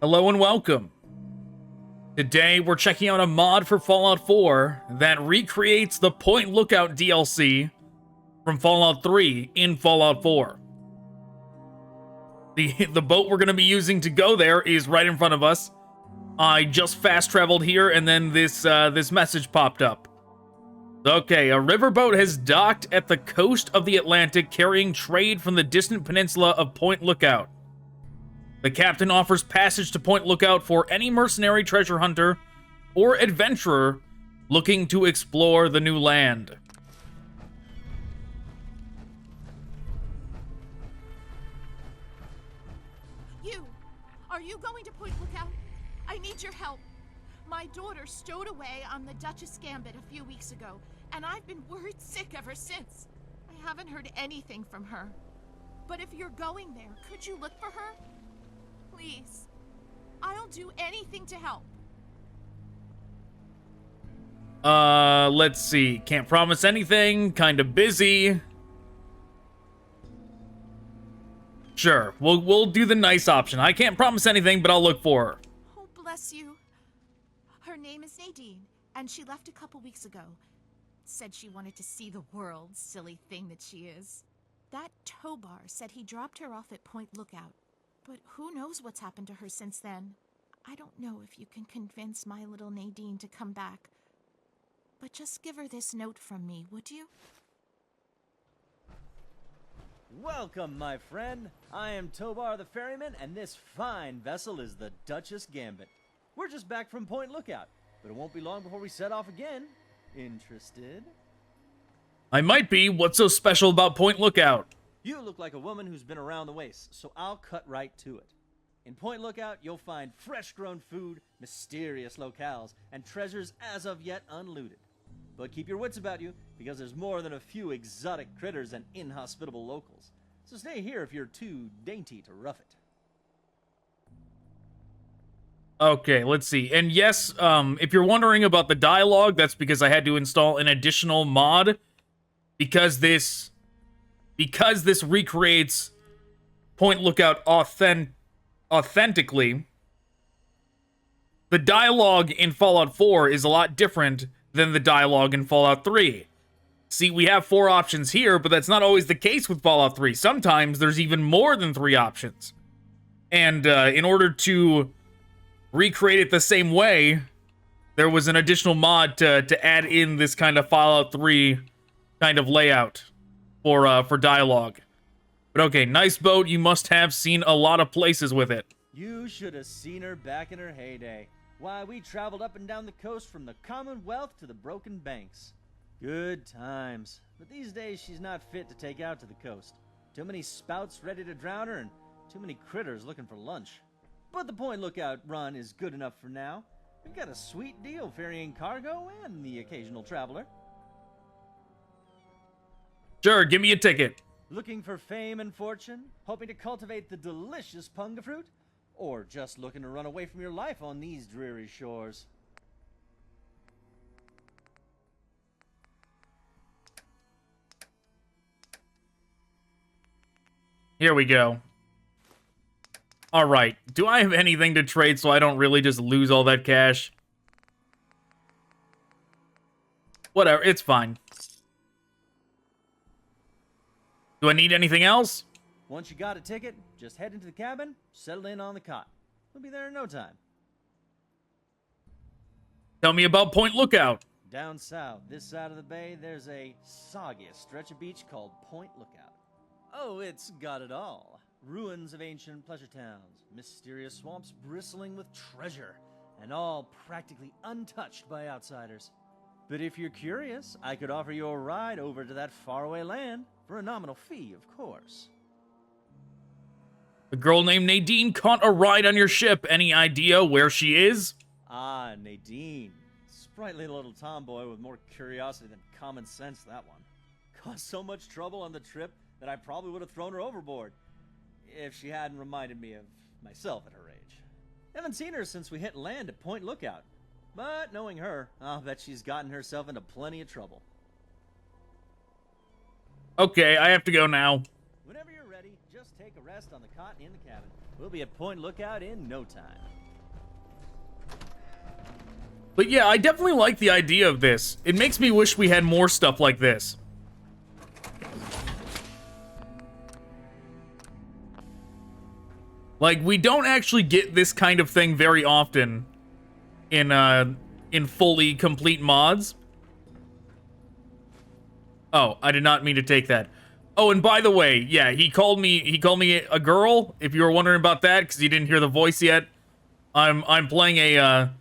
Hello and welcome. Today we're checking out a mod for Fallout 4 that recreates the Point Lookout DLC from Fallout 3 in Fallout 4. The boat we're going to be using to go there is right in front of us. I just fast traveled here and then this message popped up. Okay, a riverboat has docked at the coast of the Atlantic carrying trade from the distant peninsula of Point Lookout. The captain offers passage to Point Lookout for any mercenary treasure hunter or adventurer looking to explore the new land. Are you going to Point Lookout? I need your help. My daughter stowed away on the Duchess Gambit a few weeks ago, and I've been worried sick ever since. I haven't heard anything from her. But if you're going there, could you look for her? Please. I'll do anything to help. Let's see. Can't promise anything. Kind of busy. Sure, we'll do the nice option. I can't promise anything, but I'll look for her. Oh, bless you. Her name is Nadine, and she left a couple weeks ago. Said she wanted to see the world, silly thing that she is. That Tobar said he dropped her off at Point Lookout. But who knows what's happened to her since then. I don't know if you can convince my little Nadine to come back. But just give her this note from me, would you? Welcome, my friend. I am Tobar the Ferryman, and this fine vessel is the Duchess Gambit. We're just back from Point Lookout, but it won't be long before we set off again. Interested? I might be. What's so special about Point Lookout? You look like a woman who's been around the waste, so I'll cut right to it. In Point Lookout, you'll find fresh-grown food, mysterious locales, and treasures as of yet unlooted. But keep your wits about you, because there's more than a few exotic critters and inhospitable locals. So stay here if you're too dainty to rough it. Okay, let's see. And yes, if you're wondering about the dialogue, that's because I had to install an additional mod. Because this recreates Point Lookout authentically. The dialogue in Fallout 4 is a lot different than the dialogue in Fallout 3. See, we have 4 options here, but that's not always the case with Fallout 3. Sometimes there's even more than 3 options. And in order to recreate it the same way, there was an additional mod to add in this kind of Fallout 3 kind of layout for dialogue. But okay, nice boat. You must have seen a lot of places with it. You should have seen her back in her heyday. Why, we traveled up and down the coast from the Commonwealth to the Broken Banks. Good times. But these days, she's not fit to take out to the coast. Too many spouts ready to drown her, and too many critters looking for lunch. But the Point Lookout run is good enough for now. We've got a sweet deal ferrying cargo and the occasional traveler. Sure, give me a ticket. Looking for fame and fortune? Hoping to cultivate the delicious Punga fruit? Or just looking to run away from your life on these dreary shores? Here we go. Alright, do I have anything to trade so I don't really just lose all that cash? Whatever, it's fine. Do I need anything else? Once you got a ticket, just head into the cabin, settle in on the cot. We'll be there in no time. Tell me about Point Lookout. Down south, this side of the bay, there's a soggiest stretch of beach called Point Lookout. Oh, it's got it all. Ruins of ancient pleasure towns, mysterious swamps bristling with treasure, and all practically untouched by outsiders. But if you're curious, I could offer you a ride over to that faraway land, for a nominal fee, of course. A girl named Nadine caught a ride on your ship. Any idea where she is? Ah, Nadine. Sprightly little tomboy with more curiosity than common sense, that one. Caused so much trouble on the trip that I probably would have thrown her overboard, if she hadn't reminded me of myself at her age. Haven't seen her since we hit land at Point Lookout. But knowing her, I'll bet she's gotten herself into plenty of trouble. Okay, I have to go now. Whenever you're ready. ready, just take a rest on the cot in the cabin. We'll be at Point Lookout in no time. But yeah, I definitely like the idea of this. It makes me wish we had more stuff like this. Like, we don't actually get this kind of thing very often in fully complete mods. Oh, I did not mean to take that. Oh, and by the way, yeah, he called me a girl, if you were wondering about that, because you didn't hear the voice yet. I'm playing a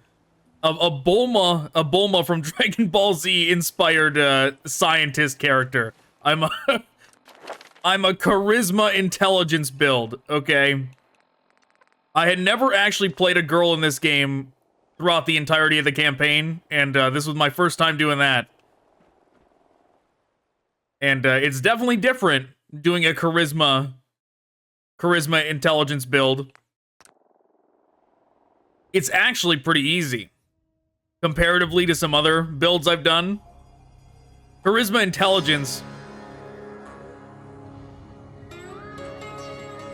Bulma from Dragon Ball Z inspired scientist character. I'm a charisma intelligence build, okay? I had never actually played a girl in this game throughout the entirety of the campaign, and this was my first time doing that. And it's definitely different doing a charisma intelligence build. It's actually pretty easy comparatively to some other builds I've done. Charisma intelligence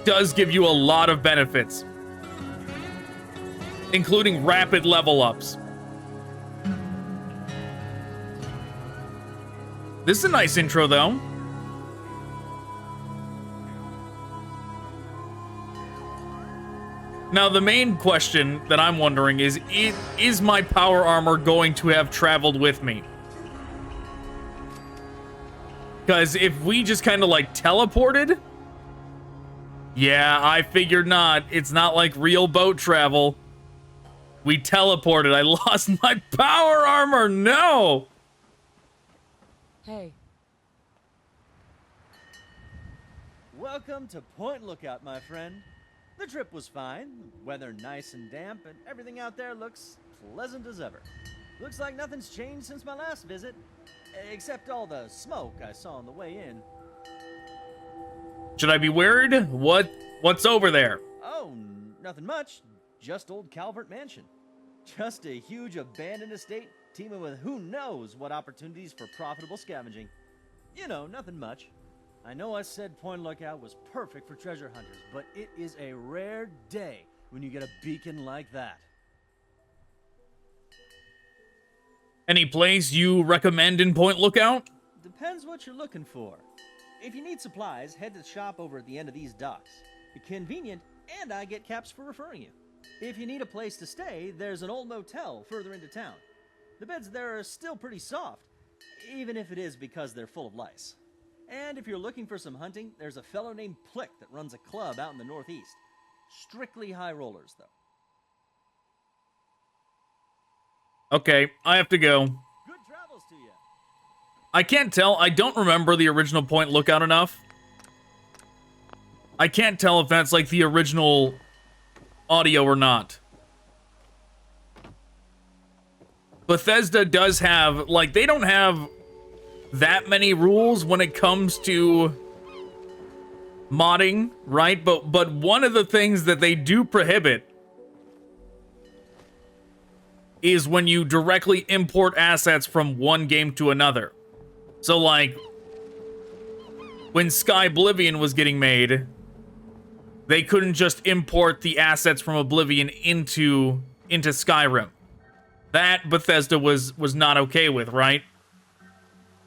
does give you a lot of benefits, including rapid level ups. This is a nice intro, though. Now, the main question that I'm wondering is my power armor going to have traveled with me? Because if we just kind of, like, teleported... Yeah, I figured not. It's not like real boat travel. We teleported. I lost my power armor. No! Hey. Welcome to Point Lookout, my friend. The trip was fine, weather nice and damp, and everything out there looks pleasant as ever. Looks like nothing's changed since my last visit, except all the smoke I saw on the way in. Should I be worried? What's over there? Oh, nothing much. Just old Calvert Mansion. Just a huge abandoned estate teeming with who knows what opportunities for profitable scavenging. You know, nothing much. I know I said Point Lookout was perfect for treasure hunters, but it is a rare day when you get a beacon like that. Any place you recommend in Point Lookout? Depends what you're looking for. If you need supplies, head to the shop over at the end of these docks. It's convenient, and I get caps for referring you. If you need a place to stay, there's an old motel further into town. The beds there are still pretty soft, even if it is because they're full of lice. And if you're looking for some hunting, there's a fellow named Plick that runs a club out in the northeast. Strictly high rollers, though. Okay, I have to go. Good travels to you. I can't tell. I don't remember the original Point Lookout enough. I can't tell if that's like the original audio or not. Bethesda does have, like, they don't have that many rules when it comes to modding, right? But one of the things that they do prohibit is when you directly import assets from one game to another. So, like, when Sky Oblivion was getting made, they couldn't just import the assets from Oblivion into Skyrim. That Bethesda was not okay with, right?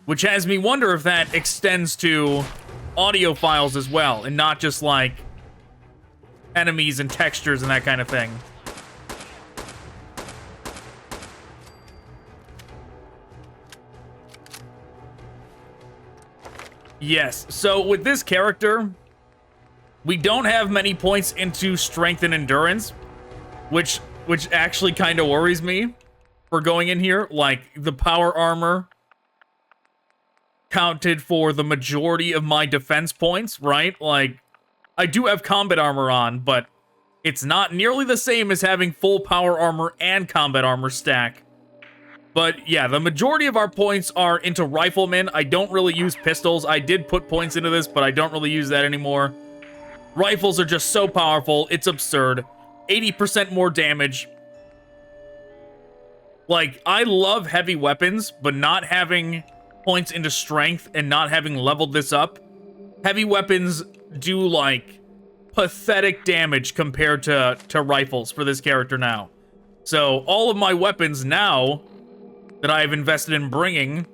Which has me wonder if that extends to audio files as well, and not just, like, enemies and textures and that kind of thing. Yes, so with this character, we don't have many points into strength and endurance, which actually kind of worries me for going in here. Like, the power armor counted for the majority of my defense points, right? Like, I do have combat armor on, but it's not nearly the same as having full power armor and combat armor stack. But yeah, the majority of our points are into riflemen. I don't really use pistols. I did put points into this, but I don't really use that anymore. Rifles are just so powerful, it's absurd. 80% more damage. Like, I love heavy weapons, but not having points into strength and not having leveled this up, heavy weapons do like pathetic damage compared to rifles for this character now. So all of my weapons now that I have invested in bringing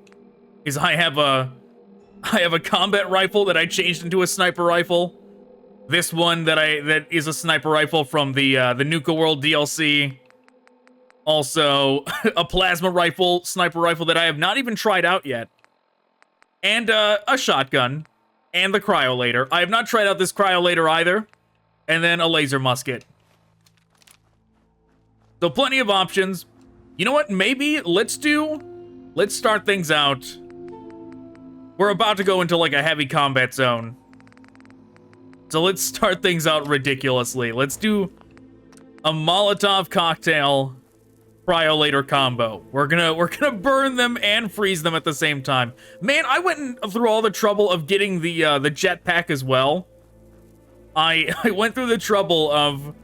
is I have a combat rifle that I changed into a sniper rifle. This one that is a sniper rifle from the Nuka World DLC. Also, a plasma rifle, sniper rifle that I have not even tried out yet. And a shotgun. And the cryolator. I have not tried out this cryolator either. And then a laser musket. So plenty of options. You know what? Maybe let's start things out. We're about to go into like a heavy combat zone. So let's start things out ridiculously. Let's do a Molotov cocktail cryolator combo. We're gonna burn them and freeze them at the same time. Man, I went through all the trouble of getting the jetpack as well. I went through the trouble of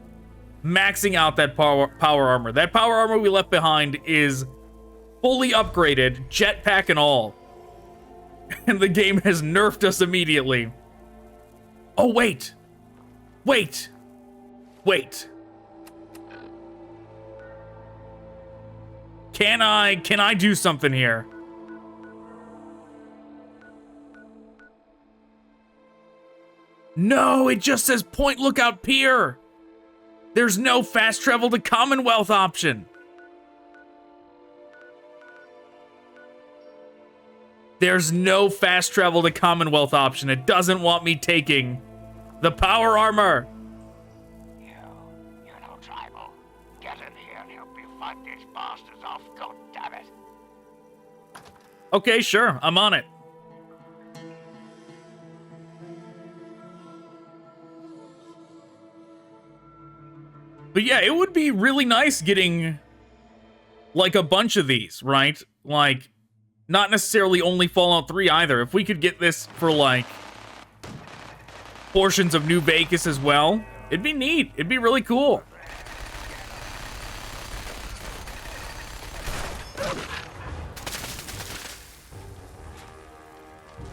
maxing out that power armor. That power armor we left behind is fully upgraded, jetpack and all. And the game has nerfed us immediately. Oh, wait. Wait. Wait. Can I do something here? No, it just says Point Lookout Pier. There's no fast travel to Commonwealth option. There's no fast travel to Commonwealth option. It doesn't want me taking the power armor. You know, tribal. Get in here and help me fight these bastards off, goddammit. Okay, sure. I'm on it. But yeah, it would be really nice getting like a bunch of these, right? Like, not necessarily only Fallout 3 either. If we could get this for like portions of New Vegas as well, it'd be neat. It'd be really cool.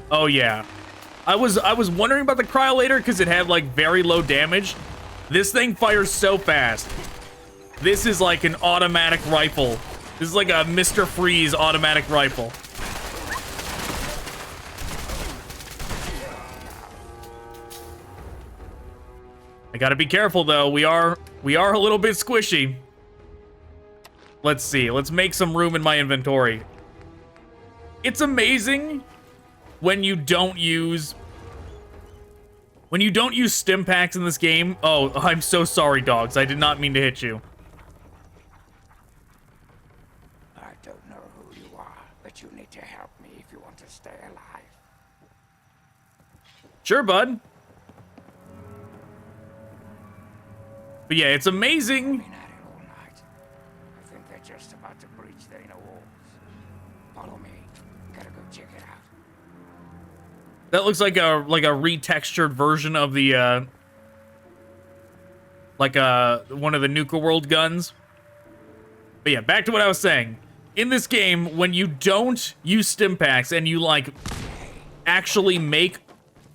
Oh yeah. I was wondering about the cryolator because it had like very low damage. This thing fires so fast. This is like an automatic rifle. This is like a Mr. Freeze automatic rifle. I gotta be careful though. We are a little bit squishy. Let's see. Let's make some room in my inventory. It's amazing when you don't use stim packs in this game. Oh, I'm so sorry, dogs. I did not mean to hit you. I don't know who you are, but you need to help me if you want to stay alive. Sure, bud. But yeah, it's amazing. Been at it all night. I think they're just about to breach the inner walls. Follow me. Gotta go check it out. That looks like a retextured version of the one of the Nuka World guns. But yeah, back to what I was saying. In this game, when you don't use stim packs and you like actually make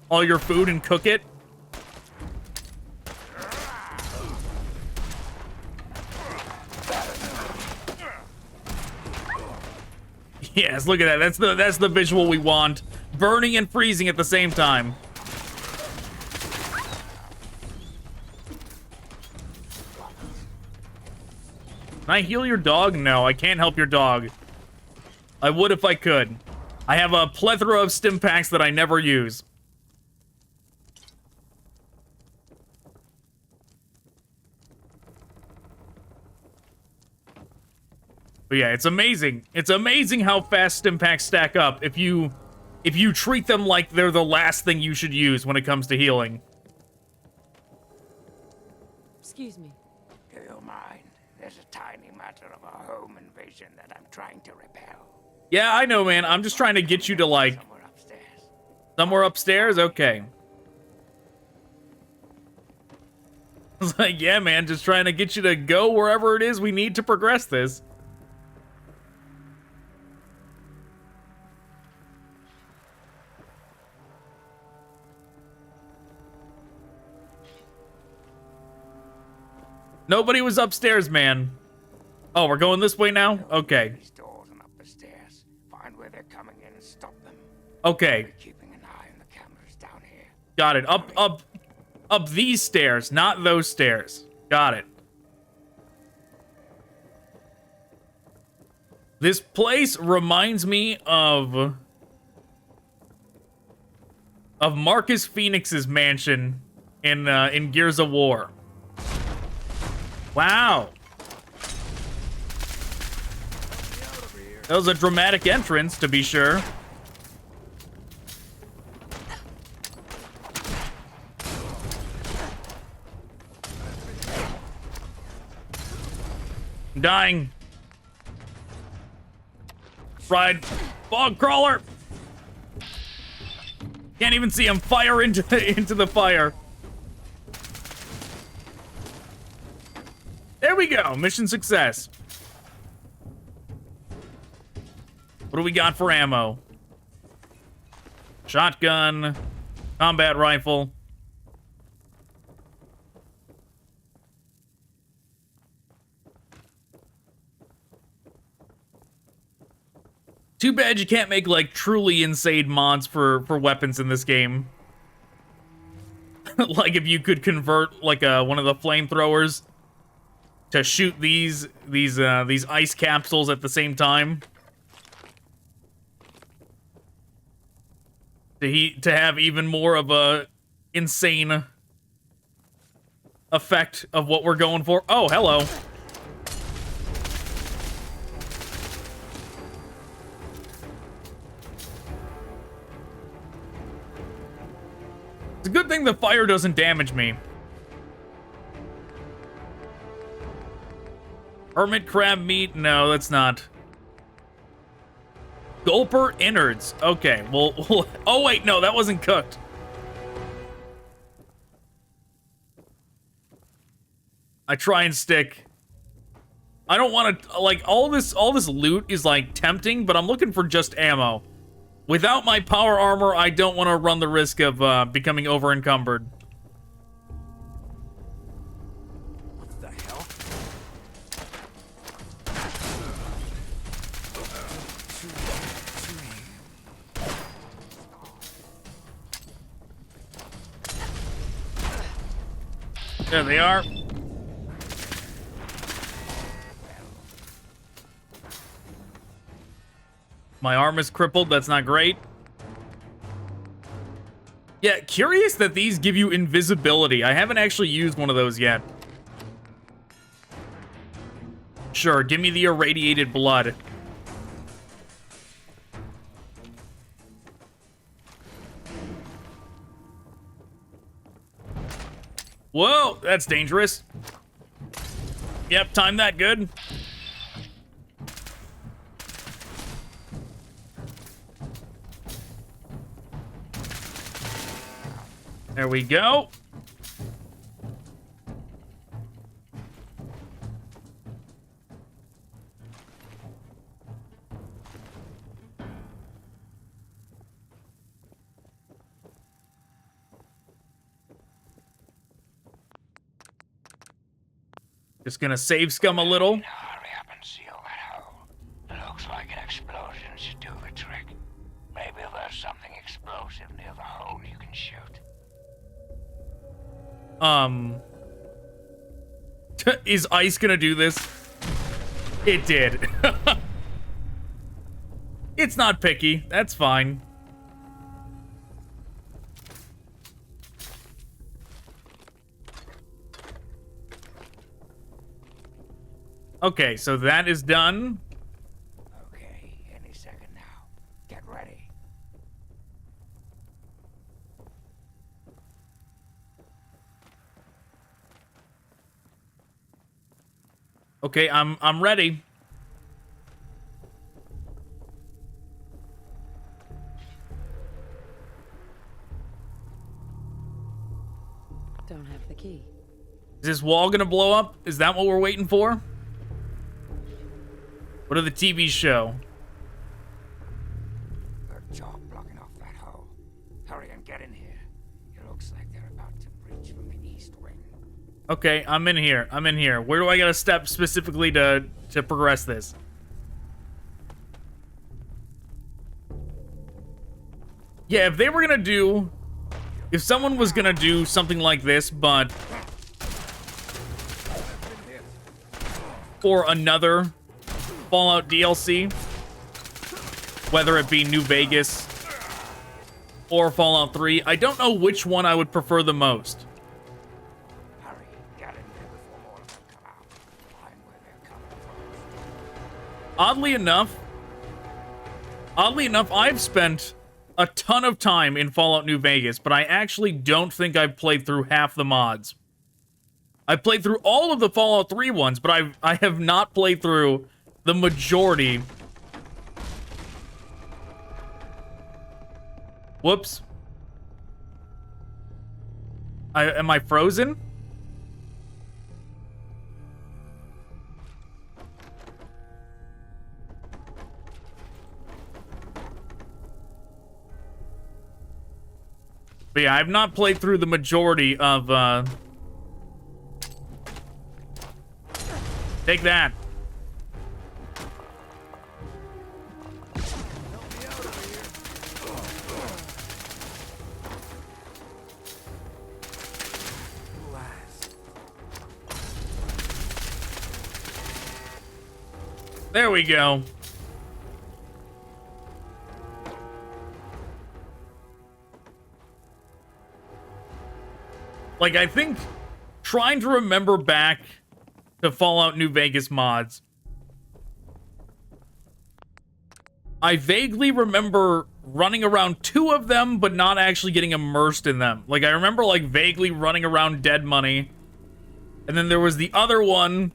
all your food and cook it, yes, look at that. That's the visual we want. Burning and freezing at the same time. Can I heal your dog? No, I can't help your dog. I would if I could. I have a plethora of stim packs that I never use. But yeah, it's amazing. It's amazing how fast stim packs stack up if you treat them like they're the last thing you should use when it comes to healing. Excuse me. Do you mind? There's a tiny matter of a home invasion that I'm trying to repel. Yeah, I know, man. I'm just trying to get you to, like... Somewhere upstairs. Somewhere upstairs? Okay. I was like, yeah, man, just trying to get you to go wherever it is we need to progress this. Nobody was upstairs, man. Oh, we're going this way now? Okay. These doors and up the stairs. Find where they're coming in and stop them. Okay. Be keeping an eye on the cameras down here. Got it. Up these stairs, not those stairs. Got it. This place reminds me of Marcus Phoenix's mansion in Gears of War. Wow. That was a dramatic entrance, to be sure. I'm dying. Ride. Fog crawler. Can't even see him fire into the fire. There we go. Mission success. What do we got for ammo? Shotgun. Combat rifle. Too bad you can't make, like, truly insane mods for weapons in this game. Like, if you could convert, like, one of the flamethrowers to shoot these ice capsules at the same time. To have even more of a insane effect of what we're going for. Oh, hello. It's a good thing the fire doesn't damage me. Hermit crab meat? No, that's not. Gulper innards. Okay, well, oh wait, no, that wasn't cooked. I try and stick. I don't want to, like, all this loot is, like, tempting, but I'm looking for just ammo. Without my power armor, I don't want to run the risk of becoming over-encumbered. What the hell? There they are. My arm is crippled. That's not great. Yeah, curious that these give you invisibility. I haven't actually used one of those yet. Sure, give me the irradiated blood. Whoa, that's dangerous. Yep, timed that good. There we go. Just gonna save scum a little. Hurry up and seal that hole. Looks like an explosion should do the trick. Maybe there's something explosive near the hole you can shoot. Is ice gonna do this? It did. It's not picky. That's fine. Okay, so that is done. Okay, any second now. Get ready. Okay, I'm ready. Don't have the key. Is this wall gonna blow up? Is that what we're waiting for? What did the TV show? Good job blocking off that hole. Hurry and get in here. It looks like they're about to breach from the east wing. Okay, I'm in here. I'm in here. Where do I gotta step specifically to progress this? Yeah, if they were gonna do... If someone was gonna do something like this, but... or another Fallout DLC, whether it be New Vegas or Fallout 3, I don't know which one I would prefer the most. Hurry, get in there before more of them come out. Find where they're coming from. Oddly enough, I've spent a ton of time in Fallout New Vegas, but I actually don't think I've played through half the mods. I played through all of the Fallout 3 ones, but I have not played through the majority. Whoops. Am I frozen? But yeah, I've not played through the majority of, Take that. There we go. Like, I think trying to remember back to Fallout New Vegas mods, I vaguely remember running around 2 of them, but not actually getting immersed in them. Like, I remember, like, vaguely running around Dead Money. And then there was the other one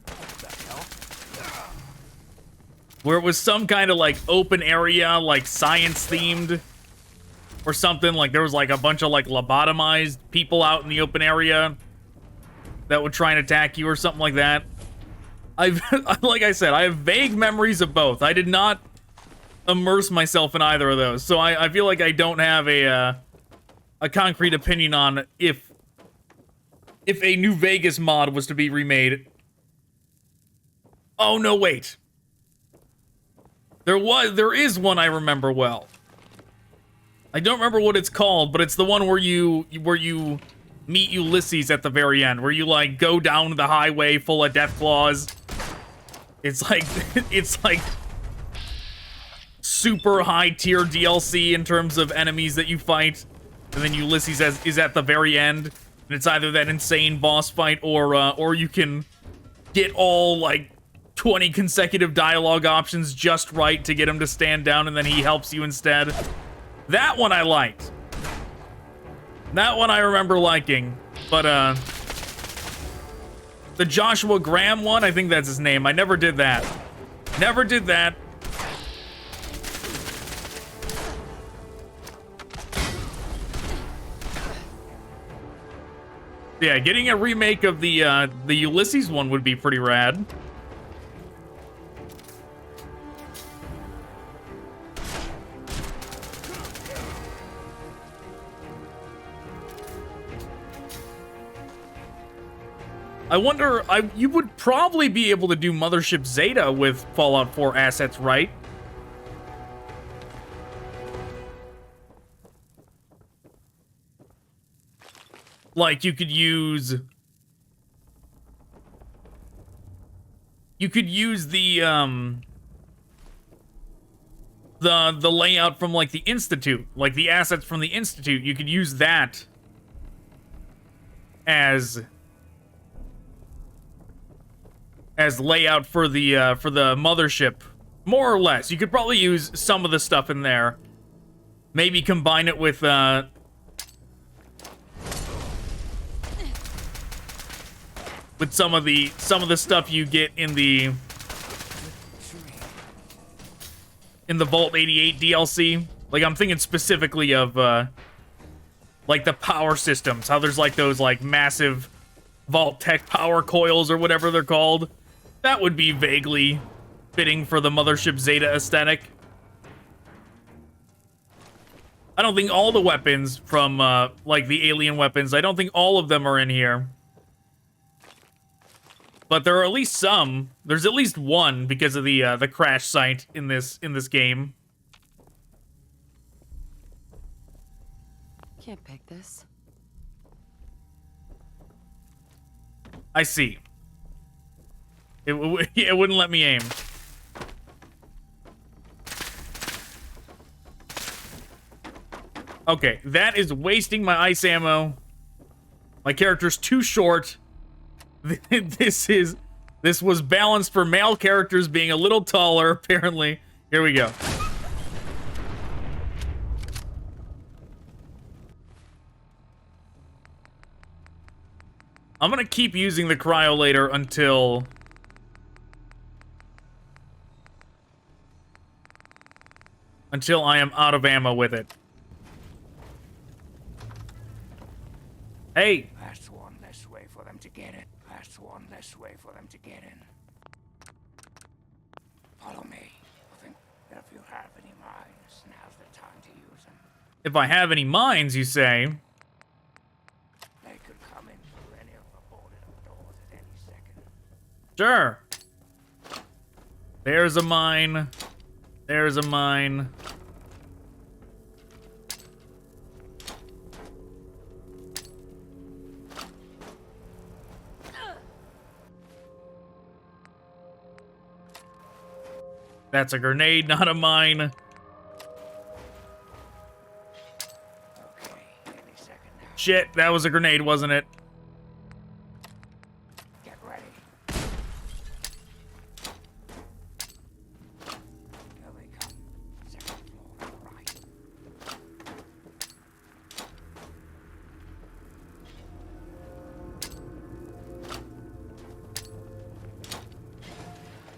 where it was some kind of, like, open area, like, science-themed or something. Like, there was, like, a bunch of, like, lobotomized people out in the open area that would try and attack you or something like that. Like I said, I have vague memories of both. I did not immerse myself in either of those, so I feel like I don't have a concrete opinion on if a New Vegas mod was to be remade. Oh no, wait. There is one I remember well. I don't remember what it's called, but it's the one where you meet Ulysses at the very end, where you like go down the highway full of death claws. It's like super high tier DLC in terms of enemies that you fight, and then Ulysses is at the very end, and it's either that insane boss fight or you can get all like 20 consecutive dialogue options just right to get him to stand down, and then he helps you instead. That one I liked. That one I remember liking, but the Joshua Graham one, I think that's his name. I never did that. Never did that. Yeah, getting a remake of the Ulysses one would be pretty rad. I wonder, you would probably be able to do Mothership Zeta with Fallout 4 assets, right? Like, you could use the layout from, like, the Institute. Like, the assets from the Institute, you could use that as layout for the mothership, more or less. You could probably use some of the stuff in there. Maybe combine it with some of the stuff you get in the Vault 88 DLC. Like, I'm thinking specifically of like the power systems. How there's like those like massive Vault Tech power coils or whatever they're called. That would be vaguely fitting for the Mothership Zeta aesthetic. I don't think all the weapons from, like, the alien weapons, I don't think all of them are in here. but there are at least some. There's at least one because of the crash site in this game. Can't pick this. I see. It wouldn't let me aim. Okay, that is wasting my ice ammo. My character's too short. This was balanced for male characters being a little taller, apparently. Here we go. I'm gonna keep using the cryolator until I am out of ammo with it. Hey! That's one less way for them to get in. That's one less way for them to get in. Follow me. I think that if you have any mines, now's the time to use them. If I have any mines, you say? They could come in through any of the boarded up doors at any second. Sure. There's a mine. There's a mine. That's a grenade, not a mine. Okay, any second now. Shit, that was a grenade, wasn't it? Get ready. Here they come. Second floor to the right.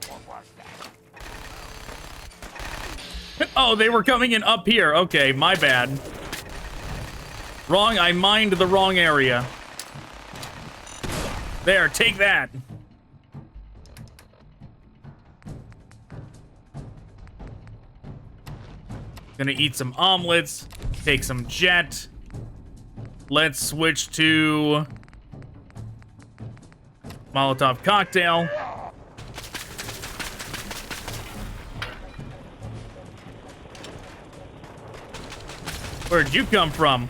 What was that? Oh, they were coming in up here. Okay, my bad. Wrong, I mined the wrong area. There, take that. Gonna eat some omelets, take some jet. Let's switch to Molotov cocktail. Where'd you come from?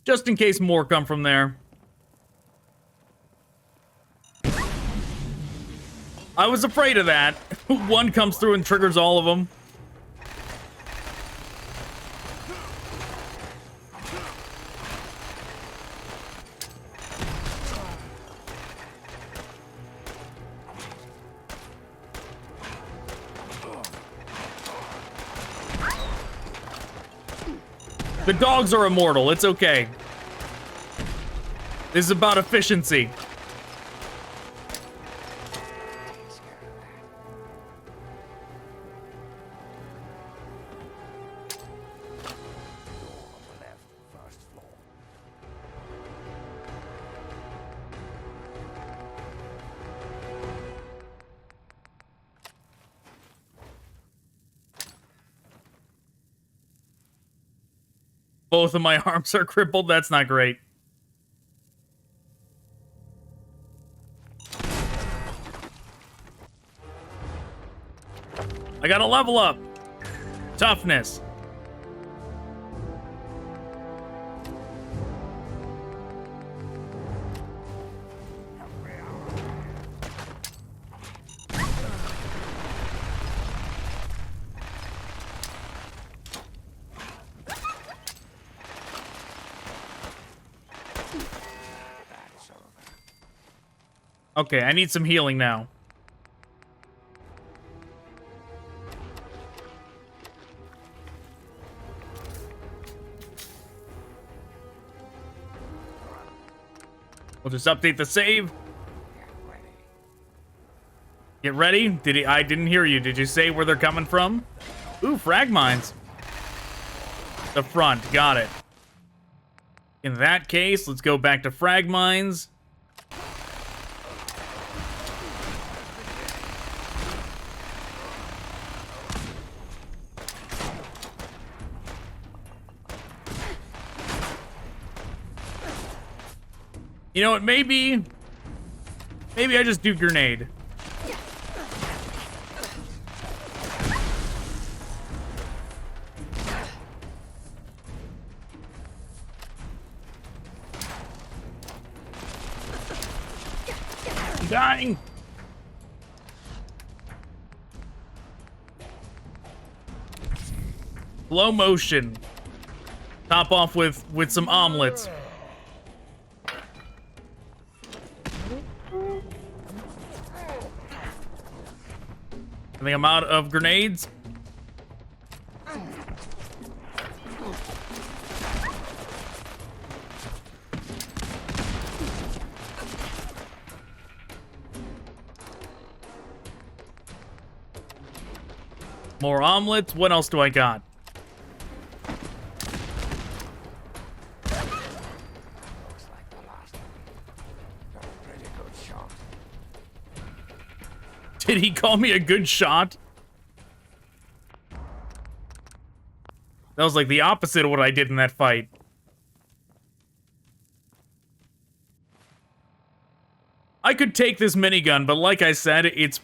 Just in case more come from there. I was afraid of that. One comes through and triggers all of them. The dogs are immortal. It's okay. This is about efficiency. Both of my arms are crippled. That's not great. I gotta level up. Toughness. Okay, I need some healing now. We'll just update the save. Get ready? Did he? I didn't hear you. Did you say where they're coming from? Ooh, frag mines. The front. Got it. In that case, let's go back to frag mines. You know what, maybe I just do grenade. I'm dying. Slow motion. Top off with some omelets. I think I'm out of grenades. More omelets. What else do I got? Did he call me a good shot? That was like the opposite of what I did in that fight. I could take this minigun, but like I said, it's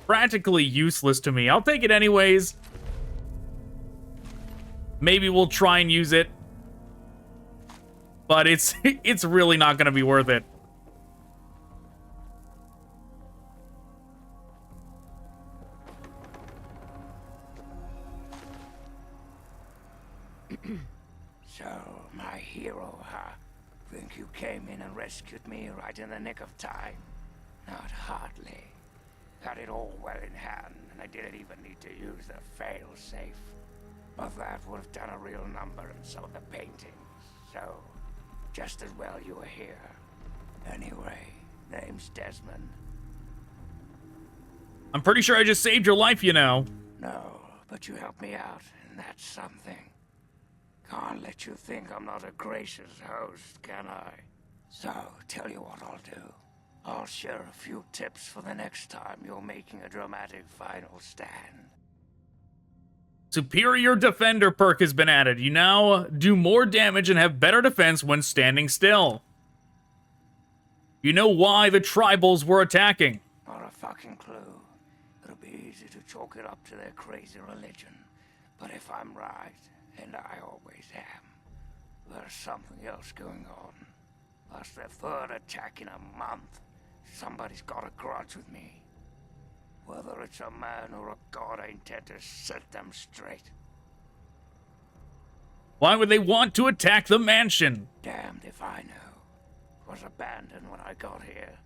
practically useless to me. I'll take it anyways. Maybe we'll try and use it. But it's really not going to be worth it. So, my hero, huh? Think you came in and rescued me right in the nick of time? Not hardly. Had it all well in hand, and I didn't even need to use the fail-safe. But that would have done a real number in some of the paintings. So, just as well you were here. Anyway, name's Desmond. I'm pretty sure I just saved your life, you know. No, but you helped me out, and that's something. Can't let you think I'm not a gracious host, can I? So, tell you what I'll do. I'll share a few tips for the next time you're making a dramatic final stand. Superior Defender perk has been added. You now do more damage and have better defense when standing still. You know why the tribals were attacking. Not a fucking clue. It'll be easy to chalk it up to their crazy religion. But if I'm right, and I always am, there's something else going on. That's their third attack in a month. Somebody's got a grudge with me. Whether it's a man or a god, I intend to set them straight. Why would they want to attack the mansion? Damned if I know. It was abandoned when I got here.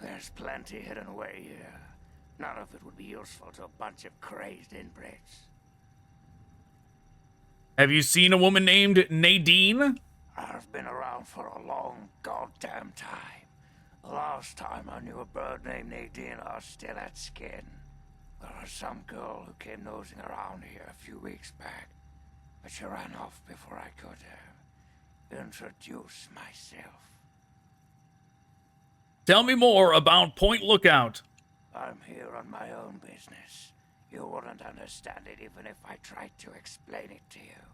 There's plenty hidden away here. None of it would be useful to a bunch of crazed inbreds. Have you seen a woman named Nadine? I've been around for a long goddamn time. The last time I knew a bird named Nadine, I still had skin. There was some girl who came nosing around here a few weeks back, but she ran off before I could introduce myself. Tell me more about Point Lookout. I'm here on my own business. You wouldn't understand it even if I tried to explain it to you.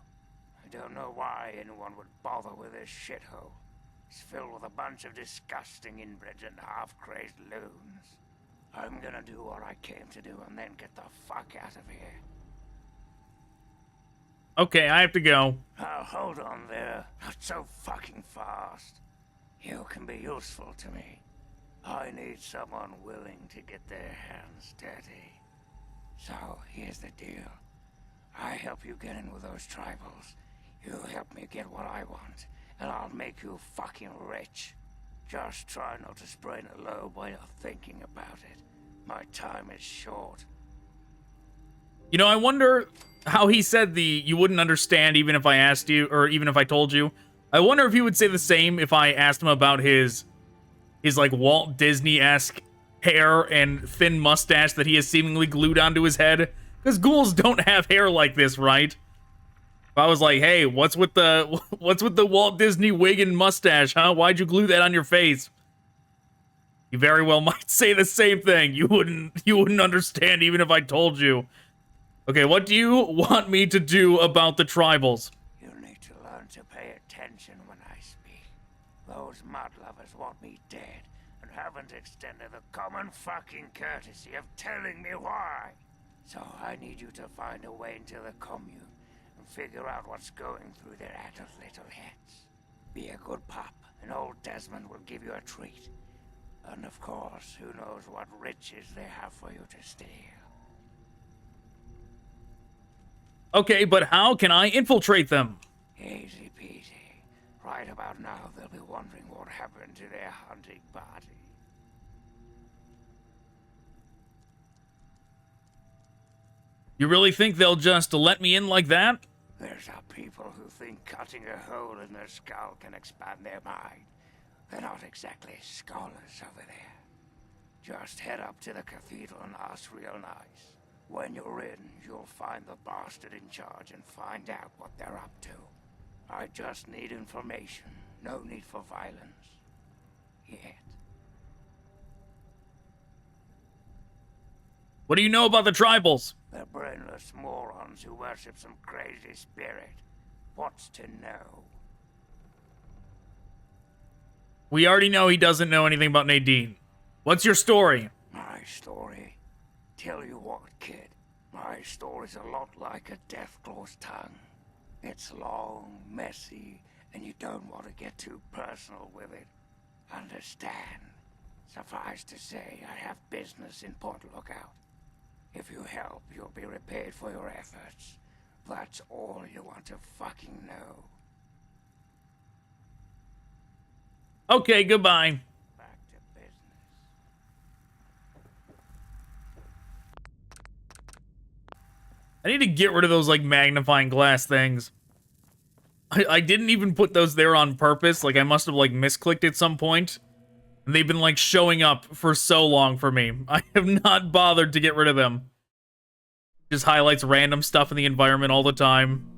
I don't know why anyone would bother with this shithole. It's filled with a bunch of disgusting inbreds and half-crazed loons. I'm gonna do what I came to do and then get the fuck out of here. Okay, I have to go. Now hold on there. Not so fucking fast. You can be useful to me. I need someone willing to get their hands dirty. So, here's the deal. I help you get in with those tribals. You help me get what I want, and I'll make you fucking rich. Just try not to sprain a lobe while you're thinking about it. My time is short. You know, I wonder how he said you wouldn't understand even if I asked you, or even if I told you. I wonder if he would say the same if I asked him about his like Walt Disney-esque hair and thin mustache that he has seemingly glued onto his head. Because ghouls don't have hair like this, right? If I was like, hey, what's with the Walt Disney wig and mustache, huh? Why'd you glue that on your face? You very well might say the same thing. You wouldn't understand even if I told you. Okay, what do you want me to do about the tribals? You need to learn to pay attention when I speak. Those mud lovers want me dead and haven't extended the common fucking courtesy of telling me why. So I need you to find a way into the commune and figure out what's going through their adult little heads. Be a good pup, and old Desmond will give you a treat. And of course, who knows what riches they have for you to steal. Okay, but how can I infiltrate them? Easy peasy. Right about now, they'll be wondering what happened to their hunting party. You really think they'll just let me in like that? There's are people who think cutting a hole in their skull can expand their mind. They're not exactly scholars over there. Just head up to the cathedral and ask real nice. When you're in, you'll find the bastard in charge and find out what they're up to. I just need information. No need for violence. Yet. What do you know about the tribals? They're brainless morons who worship some crazy spirit. What's to know? We already know he doesn't know anything about Nadine. What's your story? My story? Tell you what, kid. My story's a lot like a deathclaw's tongue. It's long, messy, and you don't want to get too personal with it. Understand? Suffice to say, I have business in Port Lookout. If you help, you'll be repaid for your efforts. That's all you want to fucking know. Okay, goodbye. Back to business. I need to get rid of those, like, magnifying glass things. I didn't even put those there on purpose. Like, I must have, like, misclicked at some point. And they've been, like, showing up for so long for me. I have not bothered to get rid of them. Just highlights random stuff in the environment all the time.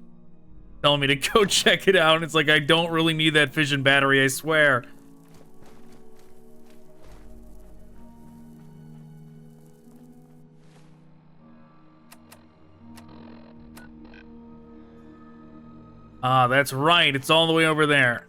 Telling me to go check it out. And it's like, I don't really need that fission battery, I swear. Ah, that's right. It's all the way over there.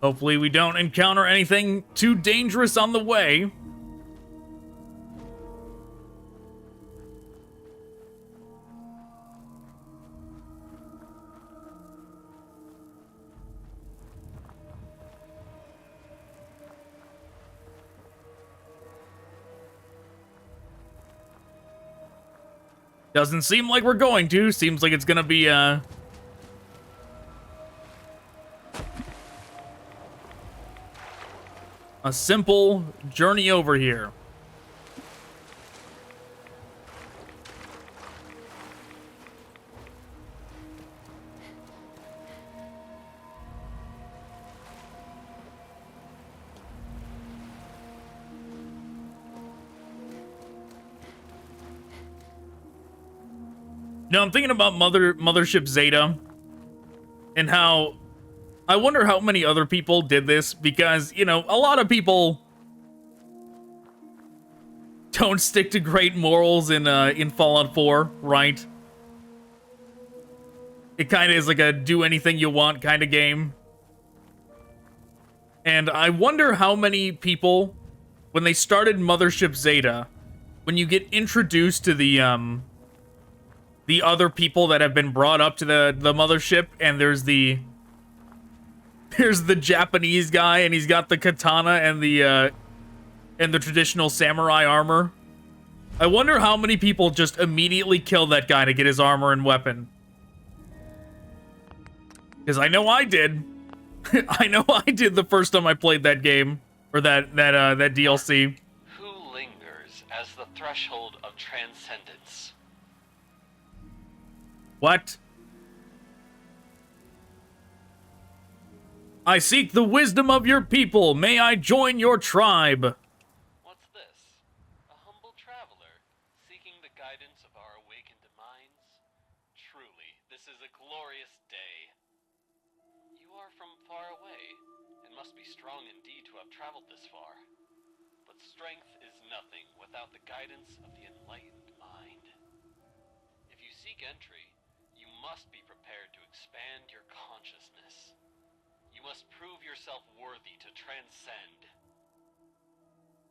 Hopefully we don't encounter anything too dangerous on the way. Doesn't seem like we're going to. Seems like it's gonna be, a simple journey over here. No, I'm thinking about Mothership Zeta and how I wonder how many other people did this, because, you know, a lot of people don't stick to great morals in Fallout 4, right? It kind of is like a do anything you want kind of game. And I wonder how many people, when they started Mothership Zeta, when you get introduced to the other people that have been brought up to the mothership, and there's the Japanese guy, and he's got the katana and the traditional samurai armor. I wonder how many people just immediately kill that guy to get his armor and weapon. Because I know I did. I know I did the first time I played that game, or that DLC. Who lingers as the threshold of transcendence. What? I seek the wisdom of your people. May I join your tribe? What's this? A humble traveler, seeking the guidance of our awakened minds? Truly, this is a glorious day. You are from far away, and must be strong indeed to have traveled this far. But strength is nothing without the guidance of the enlightened mind. If you seek entry, you must be prepared to expand your consciousness. You must prove yourself worthy to transcend.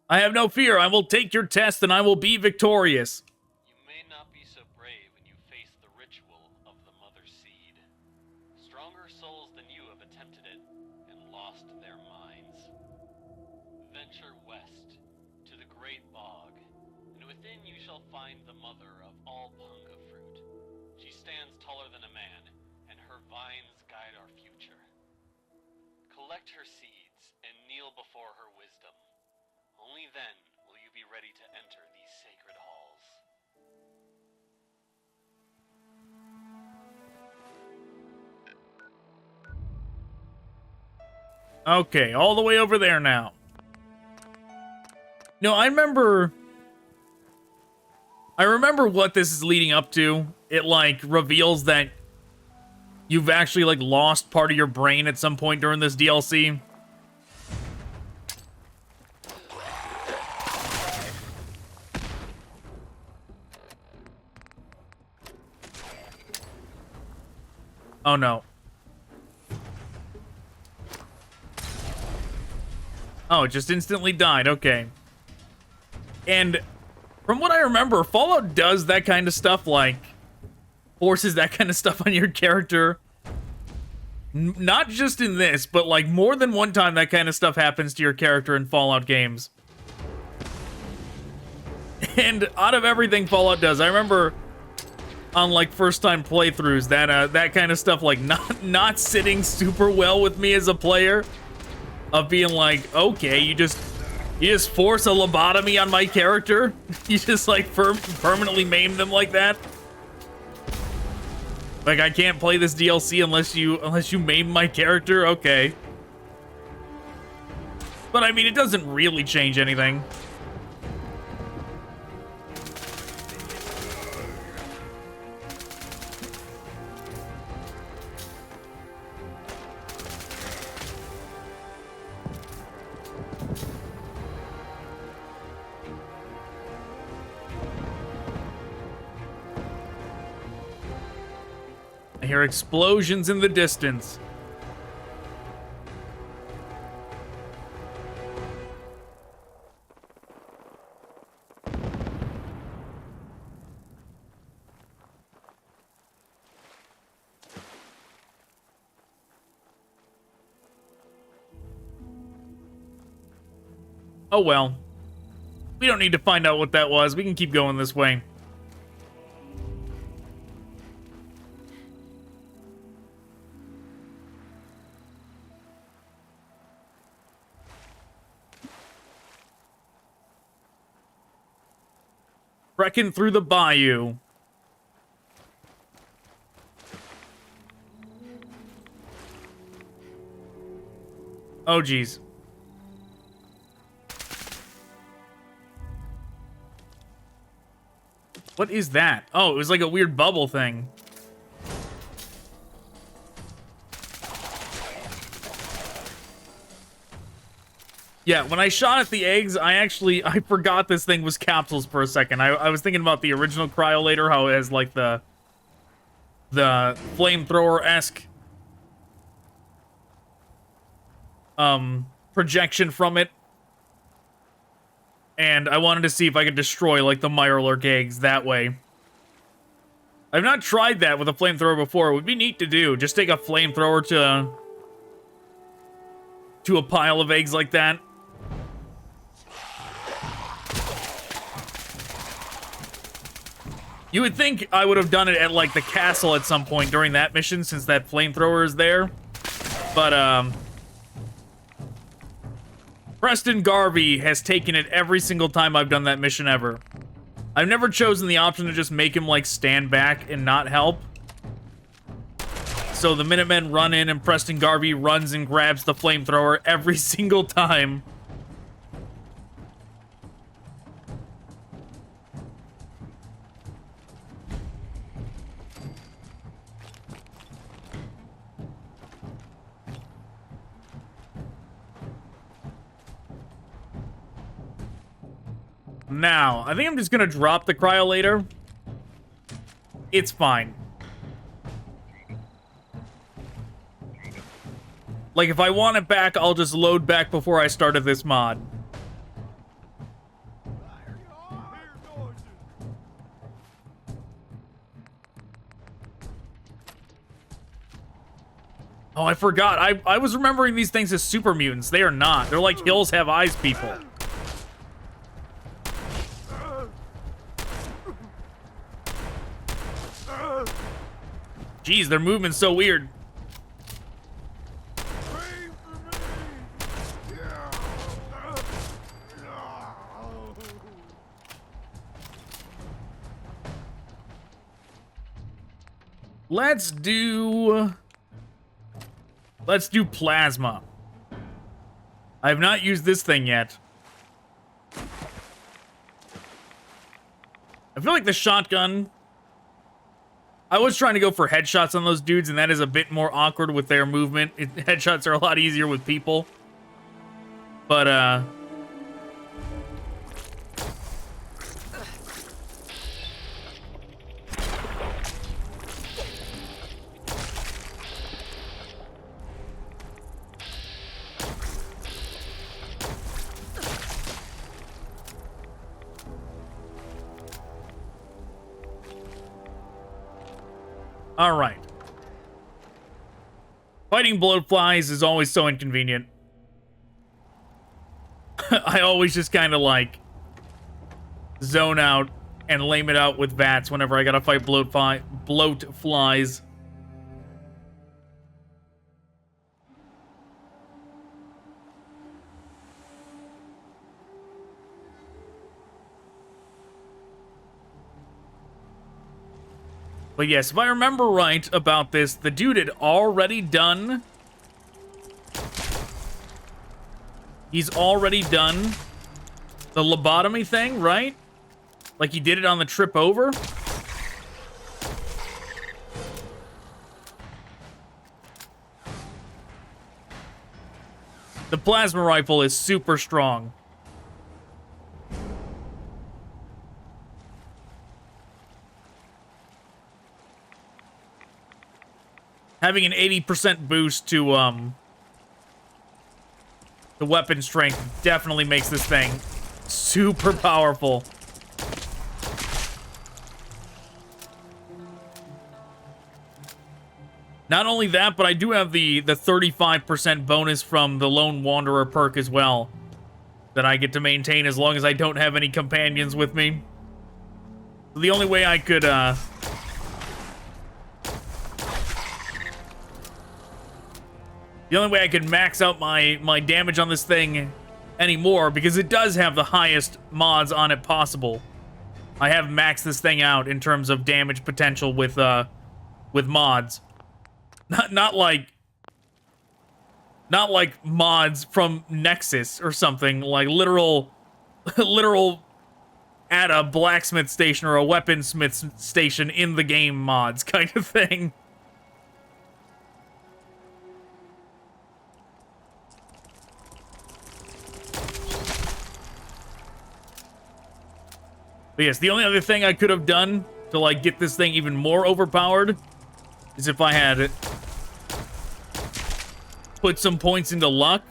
I have no fear. I will take your test and I will be victorious. You may not be so brave when you face the ritual of the Mother Seed. Stronger souls than you have attempted it and lost their minds. Venture west to the Great Bog, and within you shall find the mother of all Punga fruit. She stands taller than a man, and her vines guide our future. Collect her seeds and kneel before her wisdom. Only then will you be ready to enter these sacred halls. Okay, all the way over there now. No, I remember what this is leading up to. It, like, reveals that you've actually, like, lost part of your brain at some point during this DLC. Oh, no. Oh, it just instantly died. Okay. And from what I remember, Fallout does that kind of stuff, like, forces that kind of stuff on your character. Not just in this, but, like, more than one time that kind of stuff happens to your character in Fallout games. And out of everything Fallout does, I remember on, like, first-time playthroughs that that kind of stuff, like, not sitting super well with me as a player. Of being like, okay, you just force a lobotomy on my character? You just, like, permanently maim them like that? Like, I can't play this DLC unless you maim my character? Okay. But, I mean, it doesn't really change anything. I hear explosions in the distance. Oh well. We don't need to find out what that was. We can keep going this way. Trekking through the bayou. Oh, geez. What is that? Oh, it was like a weird bubble thing. Yeah, when I shot at the eggs, I forgot this thing was capsules for a second. I was thinking about the original Cryolator, how it has, like, the flamethrower-esque projection from it. And I wanted to see if I could destroy, like, the Mirelurk eggs that way. I've not tried that with a flamethrower before. It would be neat to do. Just take a flamethrower to a pile of eggs like that. You would think I would have done it at, like, the castle at some point during that mission, since that flamethrower is there. But, Preston Garvey has taken it every single time I've done that mission ever. I've never chosen the option to just make him, like, stand back and not help. So the Minutemen run in, and Preston Garvey runs and grabs the flamethrower every single time. Now, I think I'm just gonna drop the cryolator. It's fine. Like, if I want it back, I'll just load back before I started this mod. Oh, I forgot. I was remembering these things as super mutants. They are not. They're like Hills Have Eyes people. Jeez, their movement's so weird. Let's do plasma. I have not used this thing yet. I feel like the shotgun... I was trying to go for headshots on those dudes, and that is a bit more awkward with their movement. Headshots are a lot easier with people. But, Alright. Fighting bloatflies is always so inconvenient. I always just kind of like zone out and lame it out with VATS whenever I gotta fight bloatflies. But yes, if I remember right about this, the dude had already done... He's already done the lobotomy thing, right? Like he did it on the trip over? The plasma rifle is super strong. Having an 80% boost to the weapon strength definitely makes this thing super powerful. Not only that, but I do have the 35% bonus from the Lone Wanderer perk as well that I get to maintain as long as I don't have any companions with me. The only way I could max out my damage on this thing anymore, because it does have the highest mods on it possible. I have maxed this thing out in terms of damage potential with mods. Not like mods from Nexus or something, like literal at a blacksmith station or a weaponsmith station in the game mods kind of thing. But yes, the only other thing I could have done to, like, get this thing even more overpowered is if I had put some points into luck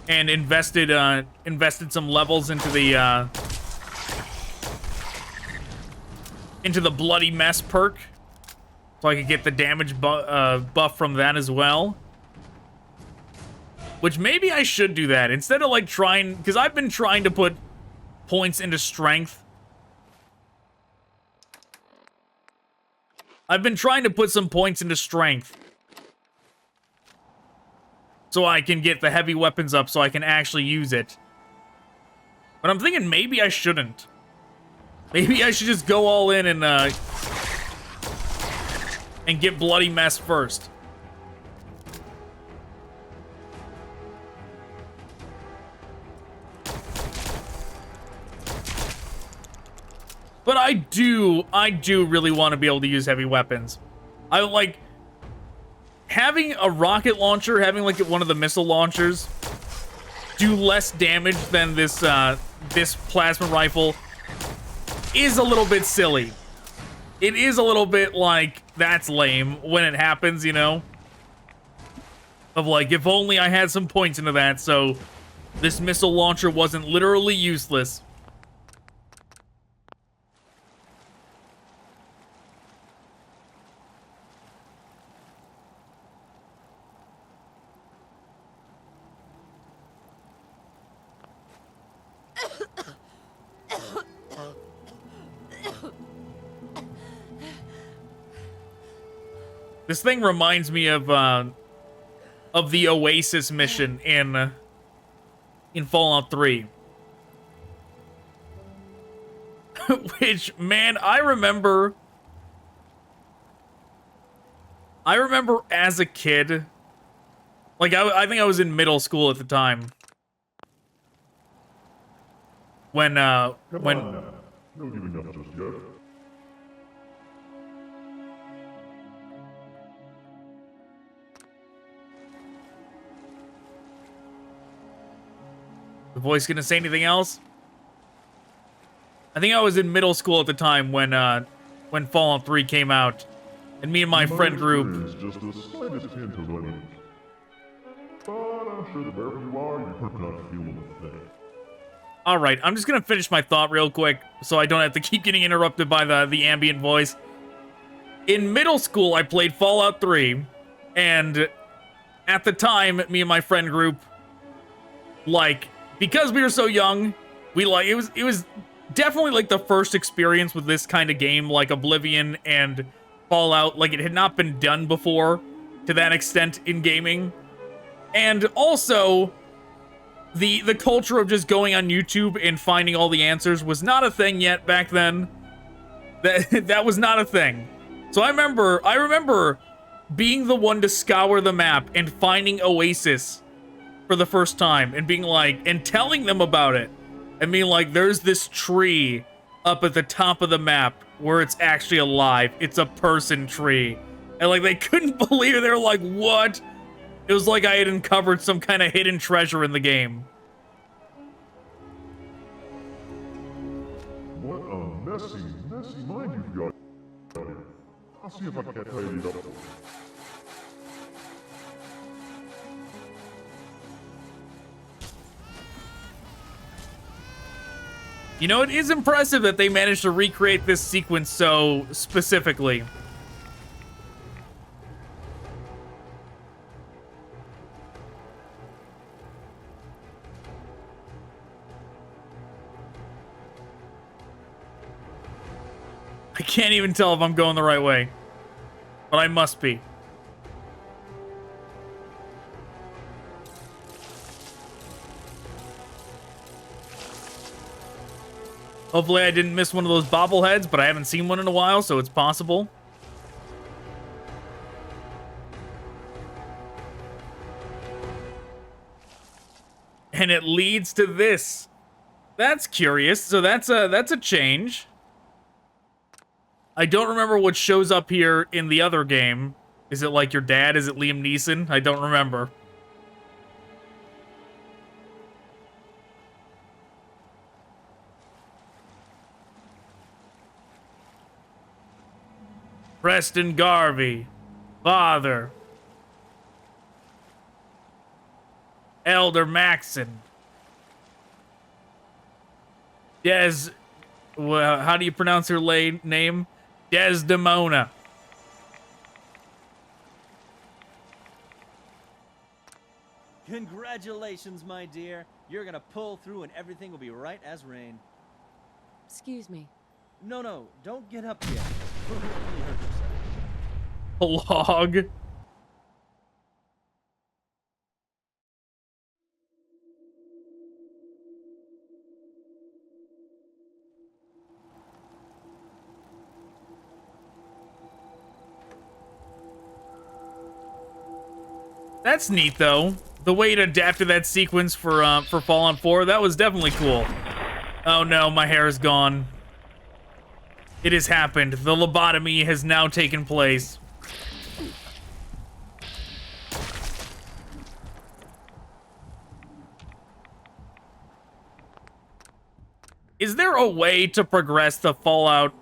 and invested some levels into the bloody mess perk, so I could get the damage buff from that as well. Which maybe I should do that instead of like trying, because I've been trying to put points into strength. I've been trying to put some points into strength so I can get the heavy weapons up so I can actually use it. But I'm thinking maybe I shouldn't. Maybe I should just go all in and get Bloody Mess first. But I do really want to be able to use heavy weapons. I like having a rocket launcher, having like one of the missile launchers do less damage than this this plasma rifle is a little bit silly. It is a little bit like, that's lame when it happens, you know? Of like, if only I had some points into that, so this missile launcher wasn't literally useless. This thing reminds me of the Oasis mission in Fallout 3. Which, man, I remember as a kid, like I think I was in middle school at the time. When Come on now. No giving up just yet. The voice gonna say anything else? I think I was in middle school at the time when Fallout 3 came out, and me and my friend group. Just the slightest hint of unease. But I'm sure that wherever you are, you're not feeling a thing. All right, I'm just gonna finish my thought real quick, so I don't have to keep getting interrupted by the ambient voice. In middle school, I played Fallout 3, and at the time, me and my friend group, like, because we were so young, we like it was definitely like the first experience with this kind of game, like Oblivion and Fallout. Like, it had not been done before to that extent in gaming. And also, the culture of just going on YouTube and finding all the answers was not a thing yet back then. That was not a thing. So I remember being the one to scour the map and finding Oasis for the first time and being like, and telling them about it. I mean, like, there's this tree up at the top of the map where it's actually alive. It's a person tree. And, like, they couldn't believe it. They were like, what? It was like I had uncovered some kind of hidden treasure in the game. What a messy mind you've got here. I'll see if I can't tidy it up for you. You know, it is impressive that they managed to recreate this sequence so specifically. I can't even tell if I'm going the right way, but I must be. Hopefully I didn't miss one of those bobbleheads, but I haven't seen one in a while, so it's possible. And it leads to this. That's curious. So that's a change. I don't remember what shows up here in the other game. Is it like your dad? Is it Liam Neeson? I don't remember. Preston Garvey, father. Elder Maxon. Des, well, how do you pronounce her name? Desdemona. Congratulations, my dear. You're gonna pull through and everything will be right as rain. Excuse me. No, don't get up yet. You'll really hurt yourself. A log. That's neat, though. The way it adapted that sequence for Fallout 4, that was definitely cool. Oh no, my hair is gone. It has happened. The lobotomy has now taken place. Is there a way to progress the Fallout,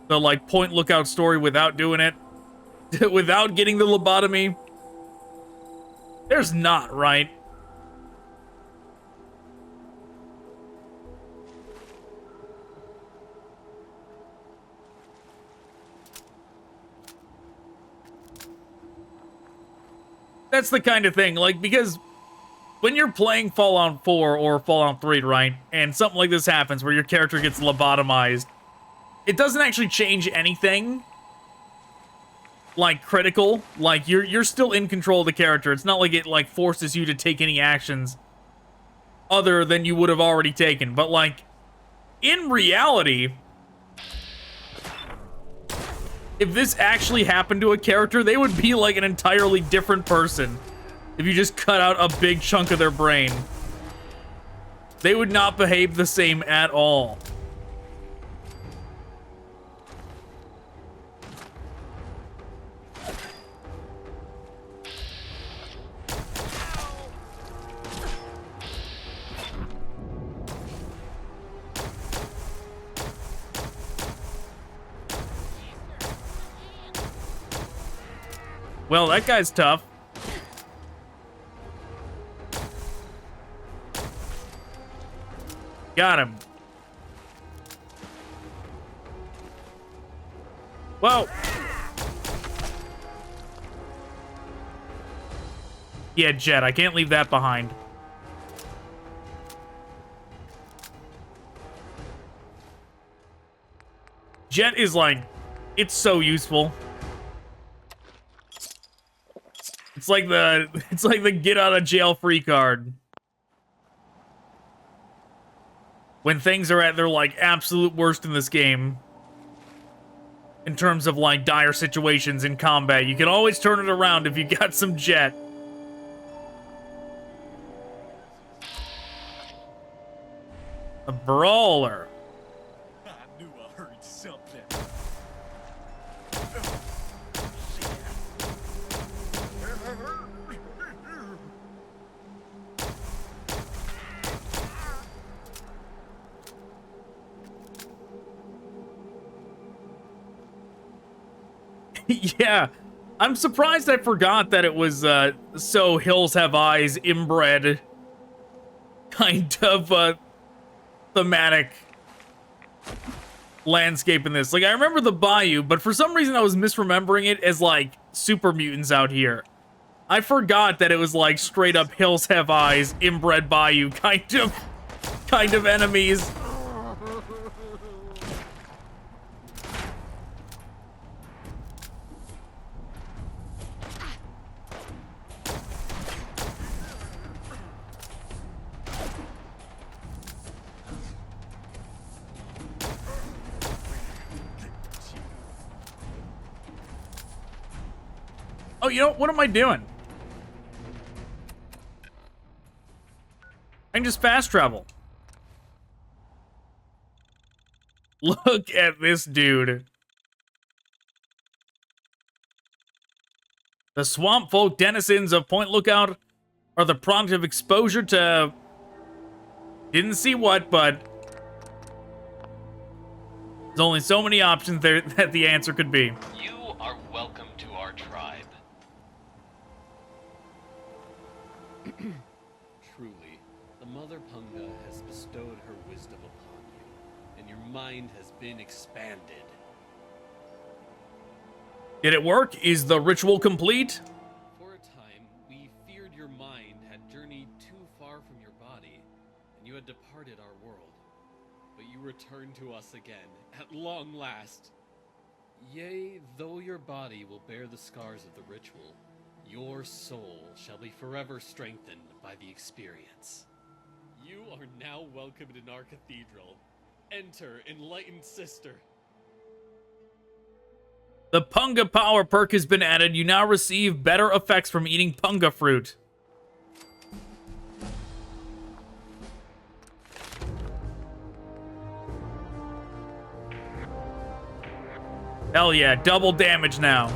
the, like, point lookout story without doing it? Without getting the lobotomy? There's not, right? That's the kind of thing, like, because when you're playing Fallout 4 or Fallout 3, right, and something like this happens where your character gets lobotomized, it doesn't actually change anything, like, critical. Like, you're still in control of the character. It's not like it, like, forces you to take any actions other than you would have already taken. But, like, in reality, if this actually happened to a character, they would be, like, an entirely different person. If you just cut out a big chunk of their brain, they would not behave the same at all. Well, that guy's tough. Got him. Whoa. Yeah, Jet, I can't leave that behind. Jet is like, it's so useful. It's like the get out of jail free card. When things are at their, like, absolute worst in this game, in terms of, like, dire situations in combat, you can always turn it around if you got some Jet. A brawler. I knew I heard something. Yeah, I'm surprised I forgot that it was, so hills have eyes, inbred, kind of, thematic landscape in this. Like, I remember the bayou, but for some reason I was misremembering it as, like, super mutants out here. I forgot that it was, like, straight up hills have eyes, inbred bayou, kind of enemies. Oh, you know, what am I doing? I can just fast travel. Look at this dude. The swamp folk denizens of Point Lookout are the product of exposure to... didn't see what, but... there's only so many options there that the answer could be. You are welcome to our tribe. Truly, the Mother Punga has bestowed her wisdom upon you, and your mind has been expanded. Did it work? Is the ritual complete? For a time, we feared your mind had journeyed too far from your body, and you had departed our world. But you returned to us again, at long last. Yea, though your body will bear the scars of the ritual, your soul shall be forever strengthened by the experience. You are now welcomed in our cathedral. Enter, enlightened sister. The Punga Power perk has been added. You now receive better effects from eating Punga fruit. Hell yeah, double damage now.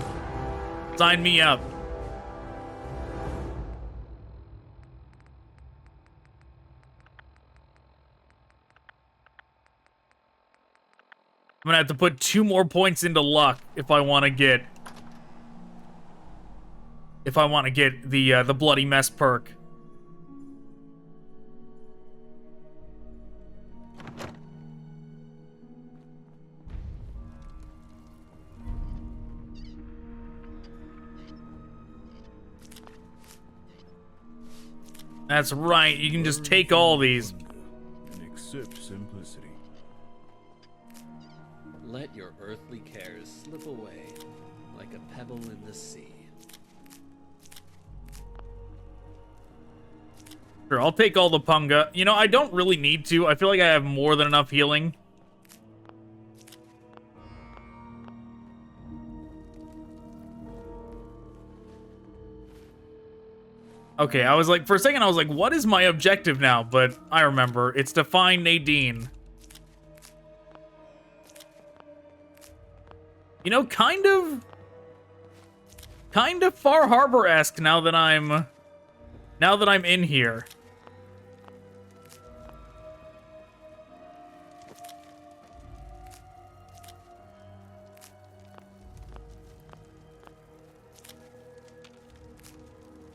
Sign me up. I'm gonna have to put 2 more points into luck if I want to get the bloody mess perk. That's right. You can just take all these. And accept simplicity. Let your earthly cares slip away like a pebble in the sea. Sure, I'll take all the Punga. You know, I don't really need to. I feel like I have more than enough healing. Okay, I was like, for a second I was like, what is my objective now? But I remember, it's to find Nadine. You know, kind of Far Harbor-esque now that I'm in here.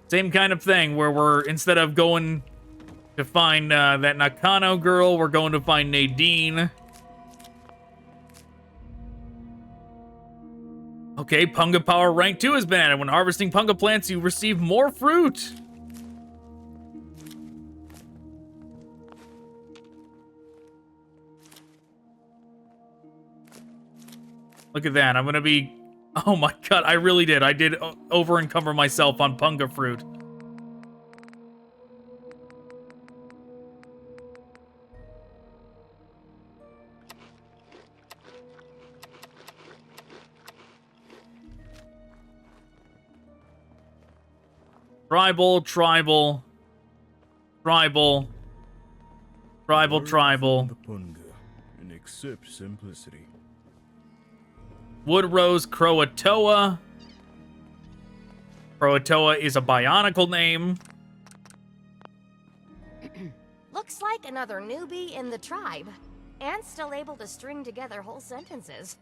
Same kind of thing, where we're, instead of going to find that Nakano girl, we're going to find Nadine. Okay, Punga Power Rank 2 has been added. When harvesting Punga plants, you receive more fruit. Look at that, I'm gonna be... Oh my god, I really did. I did over-encumber myself on Punga fruit. Tribal. The Punga and accept simplicity. Wood Rose Croatoa. Croatoa is a bionicle name. Looks like another newbie in the tribe. And still able to string together whole sentences.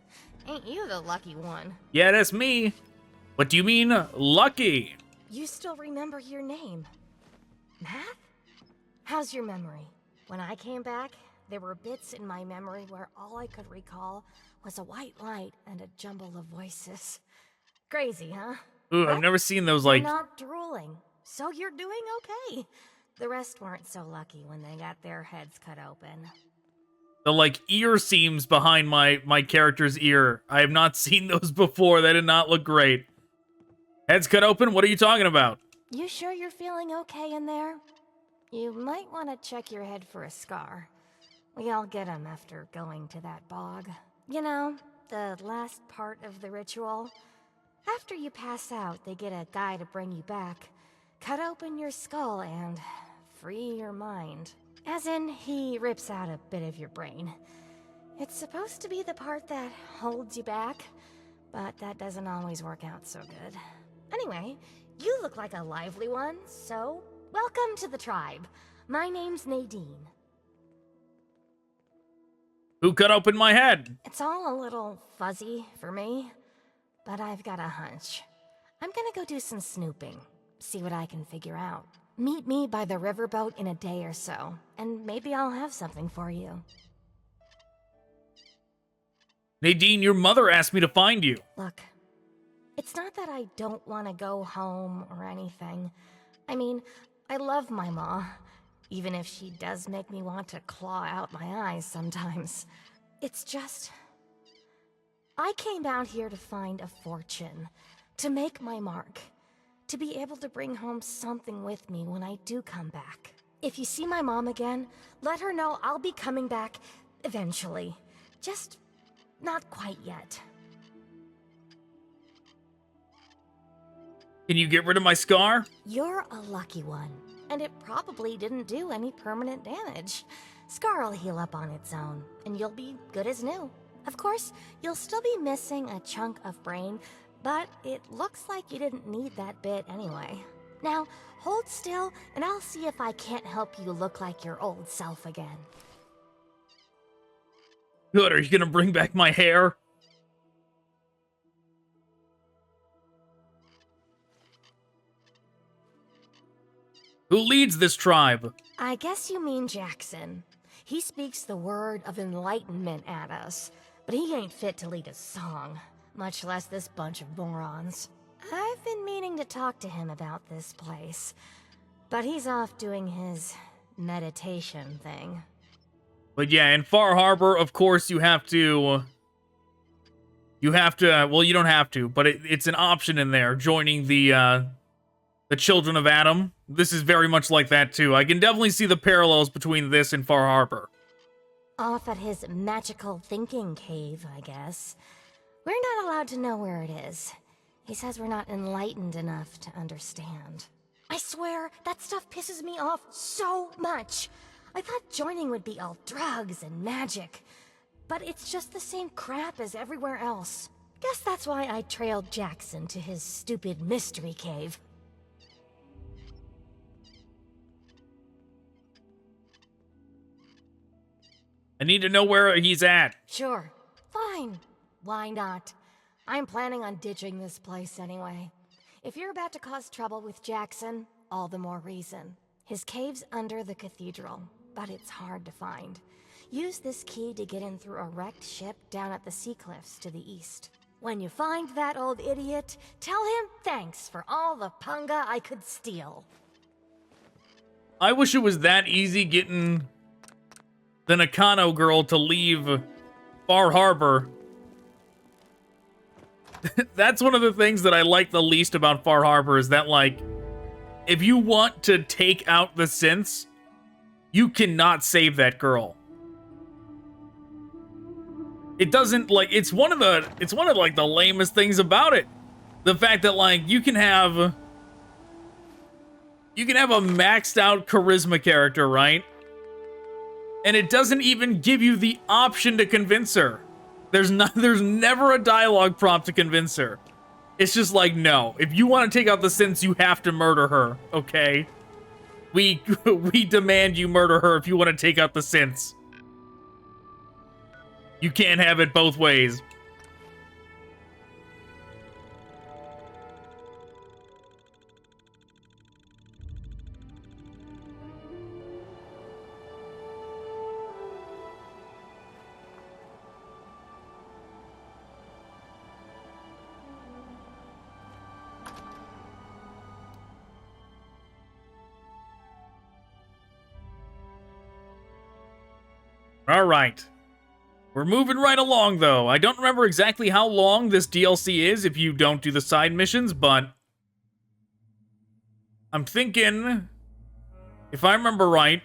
Ain't you the lucky one? Yeah, that's me. What do you mean, lucky? You still remember your name. Matt? How's your memory? When I came back, there were bits in my memory where all I could recall was a white light and a jumble of voices. Crazy, huh? Ooh, I've never seen those, like... You're not drooling, so you're doing okay. The rest weren't so lucky when they got their heads cut open. The, like, ear seams behind my character's ear. I have not seen those before. They did not look great. Heads cut open? What are you talking about? You sure you're feeling okay in there? You might want to check your head for a scar. We all get them after going to that bog. You know, the last part of the ritual. After you pass out, they get a guy to bring you back, cut open your skull, and free your mind. As in, he rips out a bit of your brain. It's supposed to be the part that holds you back, but that doesn't always work out so good. Anyway, you look like a lively one, so welcome to the tribe. My name's Nadine. Who cut open my head? It's all a little fuzzy for me, but I've got a hunch. I'm gonna go do some snooping, see what I can figure out. Meet me by the riverboat in a day or so, and maybe I'll have something for you. Nadine, your mother asked me to find you. Look, it's not that I don't want to go home or anything. I mean, I love my ma, even if she does make me want to claw out my eyes sometimes. It's just... I came out here to find a fortune, to make my mark, to be able to bring home something with me when I do come back. If you see my mom again, let her know I'll be coming back eventually. Just not quite yet. Can you get rid of my scar? You're a lucky one, and it probably didn't do any permanent damage. Scar will heal up on its own, and you'll be good as new. Of course, you'll still be missing a chunk of brain, but it looks like you didn't need that bit anyway. Now, hold still, and I'll see if I can't help you look like your old self again. Good, are you gonna bring back my hair? Who leads this tribe? I guess you mean Jackson. He speaks the word of enlightenment at us, but he ain't fit to lead a song, much less this bunch of morons. I've been meaning to talk to him about this place, but he's off doing his meditation thing. But yeah, in Far Harbor, of course, you have to, well, you don't have to, but it's an option in there, joining the Children of Adam. This is very much like that, too. I can definitely see the parallels between this and Far Harbor. Off at his magical thinking cave, I guess. We're not allowed to know where it is. He says we're not enlightened enough to understand. I swear, that stuff pisses me off so much. I thought joining would be all drugs and magic, but it's just the same crap as everywhere else. Guess that's why I trailed Jackson to his stupid mystery cave. I need to know where he's at. Sure. Fine. Why not? I'm planning on ditching this place anyway. If you're about to cause trouble with Jackson, all the more reason. His cave's under the cathedral, but it's hard to find. Use this key to get in through a wrecked ship down at the sea cliffs to the east. When you find that old idiot, tell him thanks for all the Punga I could steal. I wish it was that easy getting the Nakano girl to leave Far Harbor. That's one of the things that I like the least about Far Harbor, is that, like, if you want to take out the synths, you cannot save that girl. It doesn't, like, it's one of like the lamest things about it. The fact that, like, you can have a maxed out charisma character, right? And it doesn't even give you the option to convince her. There's never a dialogue prompt to convince her. It's just like, no. If you want to take out the synths, you have to murder her, okay? We demand you murder her if you want to take out the synths. You can't have it both ways. All right. We're moving right along, though. I don't remember exactly how long this DLC is if you don't do the side missions, but I'm thinking, if I remember right,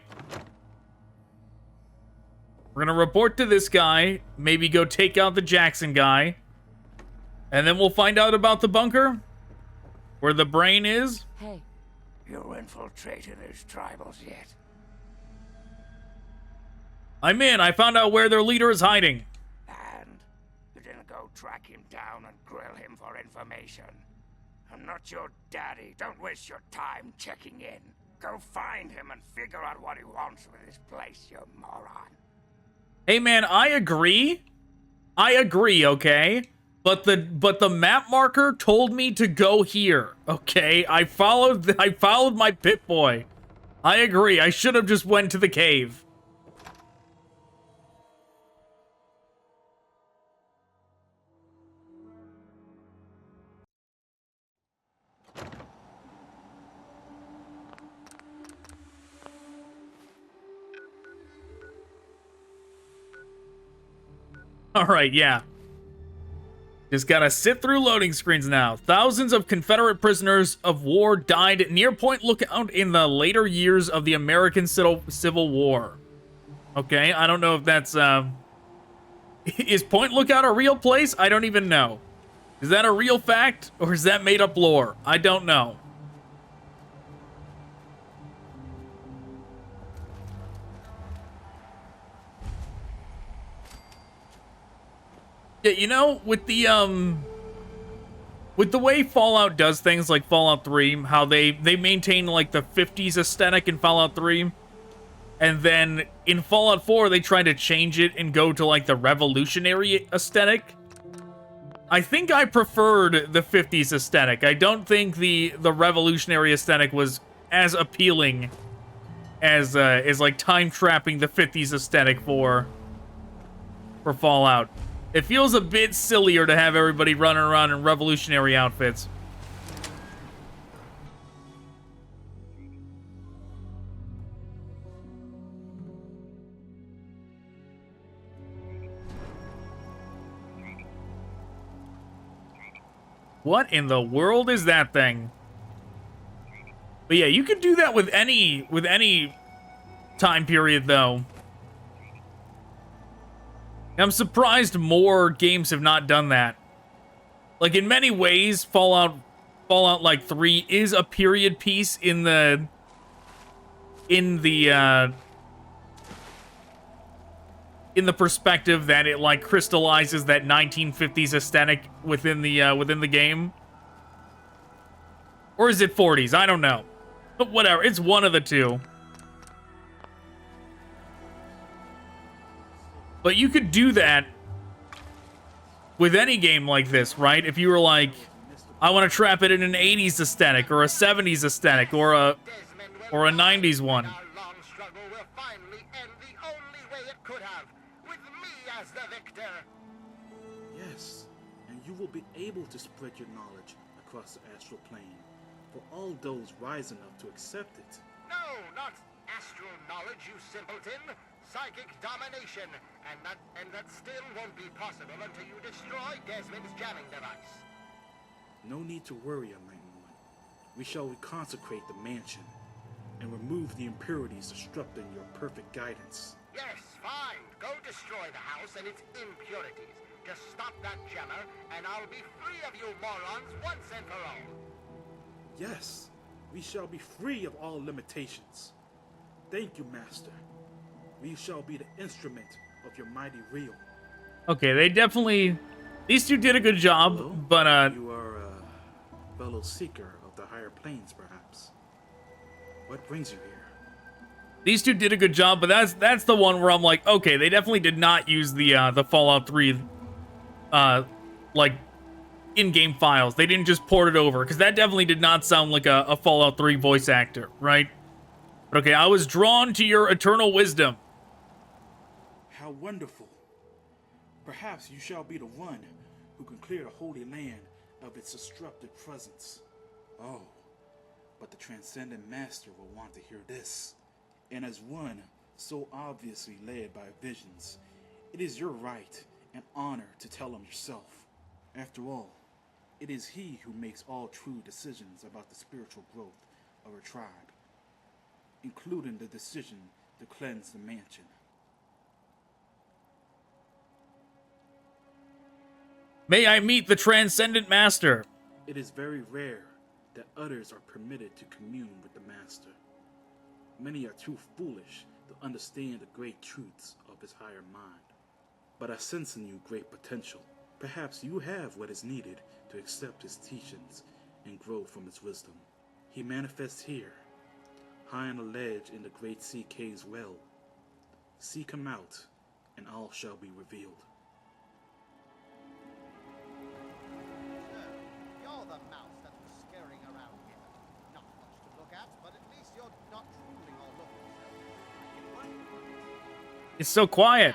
we're going to report to this guy, maybe go take out the Jackson guy, and then we'll find out about the bunker, where the brain is. Hey. You infiltrated those tribals yet? I'm in. I found out where their leader is hiding. And you didn't go track him down and grill him for information. I'm not your daddy. Don't waste your time checking in. Go find him and figure out what he wants with his place, you moron. Hey man, I agree. Okay? But the map marker told me to go here. Okay? I followed my Pip-Boy. I agree. I should have just went to the cave. Alright, yeah. Just gotta sit through loading screens now. Thousands of Confederate prisoners of war died near Point Lookout in the later years of the American Civil War. Okay, I don't know if that's, is Point Lookout a real place? I don't even know. Is that a real fact, or is that made up lore? I don't know. Yeah, you know, with the way Fallout does things, like Fallout 3, how they maintain like the 50s aesthetic in Fallout 3, and then in Fallout 4 they try to change it and go to like the revolutionary aesthetic. I think I preferred the 50s aesthetic. I don't think the revolutionary aesthetic was as appealing as like time trapping the 50s aesthetic for Fallout. It feels a bit sillier to have everybody running around in revolutionary outfits. What in the world is that thing? But yeah, you could do that with any time period, though. I'm surprised more games have not done that. Like, in many ways, Fallout like 3 is a period piece in the perspective that it like crystallizes that 1950s aesthetic within the game. Or is it 40s? I don't know. But whatever, it's one of the two. But you could do that with any game like this, right? If you were like, I want to trap it in an 80s aesthetic, or a 70s aesthetic, or a 90s one. Yes, and you will be able to spread your knowledge across the astral plane for all those wise enough to accept it. No, not astral knowledge, you simpleton. Psychic domination, and that still won't be possible until you destroy Desmond's jamming device. No need to worry, Enlightened One. We shall reconsecrate the mansion and remove the impurities disrupting your perfect guidance. Yes, fine. Go destroy the house and its impurities. Just stop that jammer, and I'll be free of you morons once and for all. Yes, we shall be free of all limitations. Thank you, Master. We shall be the instrument of your mighty reel. Okay, they definitely... These two did a good job, Hello? but You are a fellow seeker of the higher planes, perhaps. What brings you here? These two did a good job, but that's the one where I'm like, okay, they definitely did not use the Fallout 3 like in-game files. They didn't just port it over, because that definitely did not sound like a Fallout 3 voice actor, right? But okay, I was drawn to your eternal wisdom. How wonderful. Perhaps you shall be the one who can clear the Holy Land of its disruptive presence. Oh, but the Transcendent Master will want to hear this. And as one so obviously led by visions, it is your right and honor to tell him yourself. After all, it is he who makes all true decisions about the spiritual growth of a tribe, including the decision to cleanse the mansion. May I meet the Transcendent Master? It is very rare that others are permitted to commune with the Master. Many are too foolish to understand the great truths of his higher mind. But I sense in you great potential. Perhaps you have what is needed to accept his teachings and grow from his wisdom. He manifests here, high on a ledge in the great sea cave's well. Seek him out, and all shall be revealed. You're the mouse that was scurrying around here. Not much to look at, but at least you're not drooling all over yourself. It's so quiet.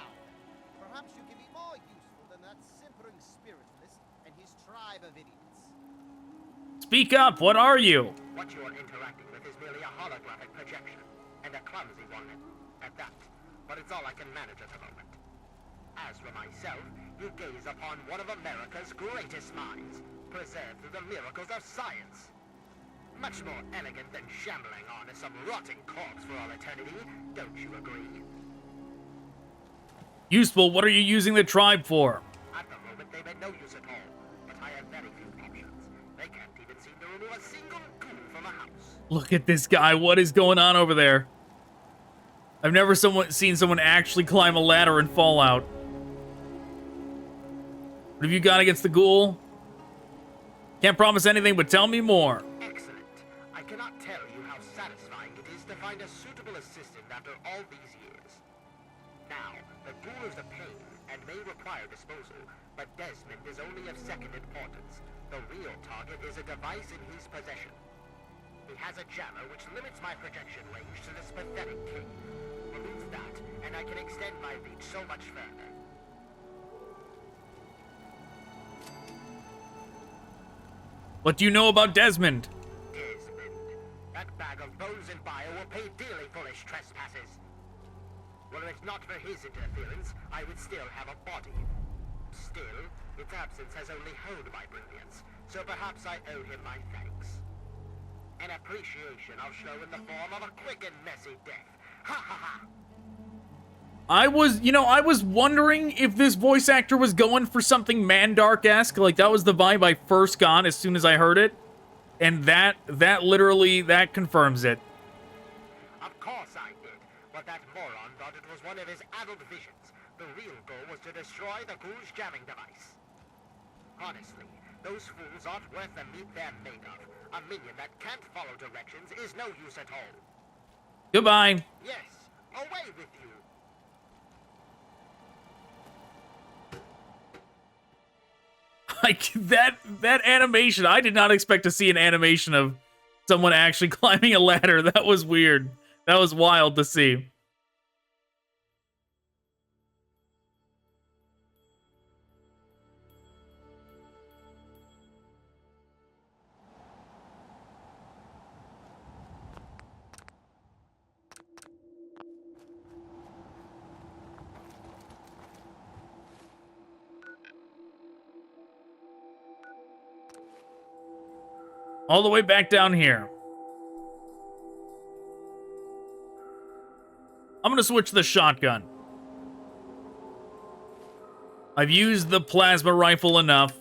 Perhaps you can be more useful than that simpering spiritualist and his tribe of idiots. Speak up, what are you? What you're interacting with is merely a holographic projection, and a clumsy one at that. But it's all I can manage at the moment. As for myself, you gaze upon one of America's greatest minds, preserved through the miracles of science. Much more elegant than shambling on as some rotting corpse for all eternity, don't you agree? Useful, what are you using the tribe for? At the moment, they make no use at all, but I have remove a single ghoul from a house. Look at this guy. What is going on over there? I've never seen someone actually climb a ladder in Fallout. What have you got against the ghoul? Can't promise anything, but tell me more. Excellent. I cannot tell you how satisfying it is to find a suitable assistant after all these years. Now, the ghoul is a pain and may require disposal, but Desmond is only of second importance. The real target is a device in his possession. He has a jammer which limits my projection range to this pathetic cave. Remove that, and I can extend my reach so much further. What do you know about Desmond? Desmond. That bag of bones and bile will pay dearly for his trespasses. Were it not for his interference, I would still have a body. Still, its absence has only honed my brilliance, so perhaps I owe him my thanks. An appreciation I'll show in the form of a quick and messy death. Ha ha ha! I was wondering if this voice actor was going for something Mandark-esque. Like, that was the vibe I first got as soon as I heard it. And that literally confirms it. Of course I did, but that moron thought it was one of his addled visions. The real goal was to destroy the ghoul's jamming device. Honestly, those fools aren't worth the meat they're made of. A minion that can't follow directions is no use at all. Goodbye. Yes, away with you. Like, that animation, I did not expect to see an animation of someone actually climbing a ladder. That was weird. That was wild to see. All the way back down here. I'm gonna switch to the shotgun. I've used the plasma rifle enough.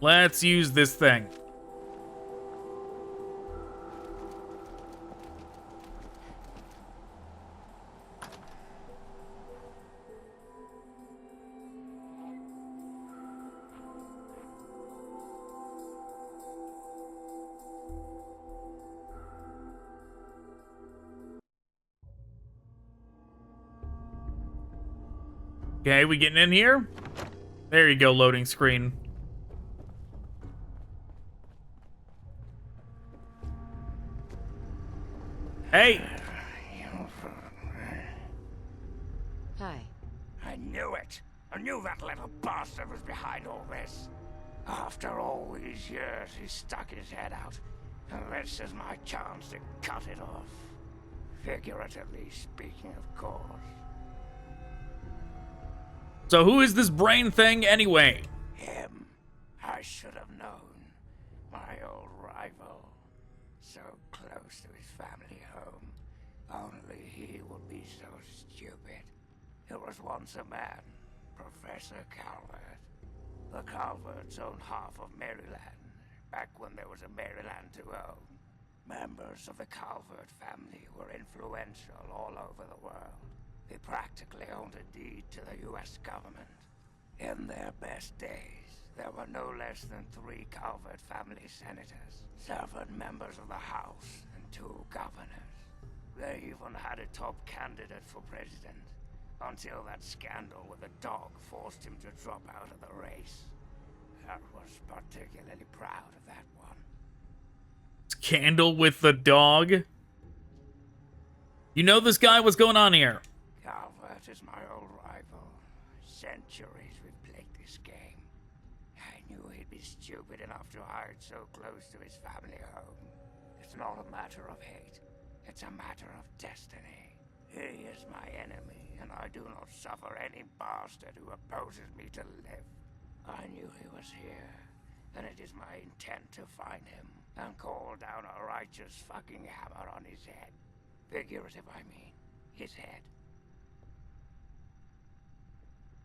Let's use this thing. Okay, we getting in here? There you go, loading screen. Hey! Hi. I knew it. I knew that little bastard was behind all this. After all these years, he stuck his head out. And this is my chance to cut it off. Figuratively speaking, of course. So who is this brain thing anyway? Him. I should have known. My old rival. So close to his family home. Only he would be so stupid. There was once a man, Professor Calvert. The Calverts owned half of Maryland, back when there was a Maryland to own. Members of the Calvert family were influential all over the world. They practically owned a deed to the U.S. government. In their best days, there were no less than 3 Calvert family senators, 7 members of the House, and 2 governors. They even had a top candidate for president, until that scandal with the dog forced him to drop out of the race. I was particularly proud of that one. Scandal with the dog? You know this guy? What's going on here? Calvert is my old rival. Centuries we've played this game. I knew he'd be stupid enough to hide so close to his family home. It's not a matter of hate. It's a matter of destiny. He is my enemy, and I do not suffer any bastard who opposes me to live. I knew he was here, and it is my intent to find him and call down a righteous fucking hammer on his head. Figurative, I mean. His head.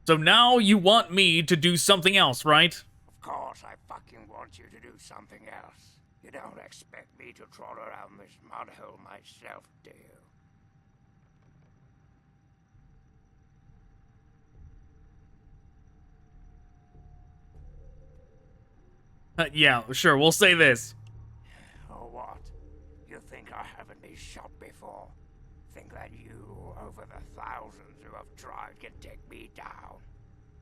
So now you want me to do something else, right? Of course I fucking want you to do something else. You don't expect me to troll around this mud hole myself, do you? Yeah, sure, we'll say this. Or what? You think I haven't been shot before? Think that you, over the thousands who have tried, can take me down?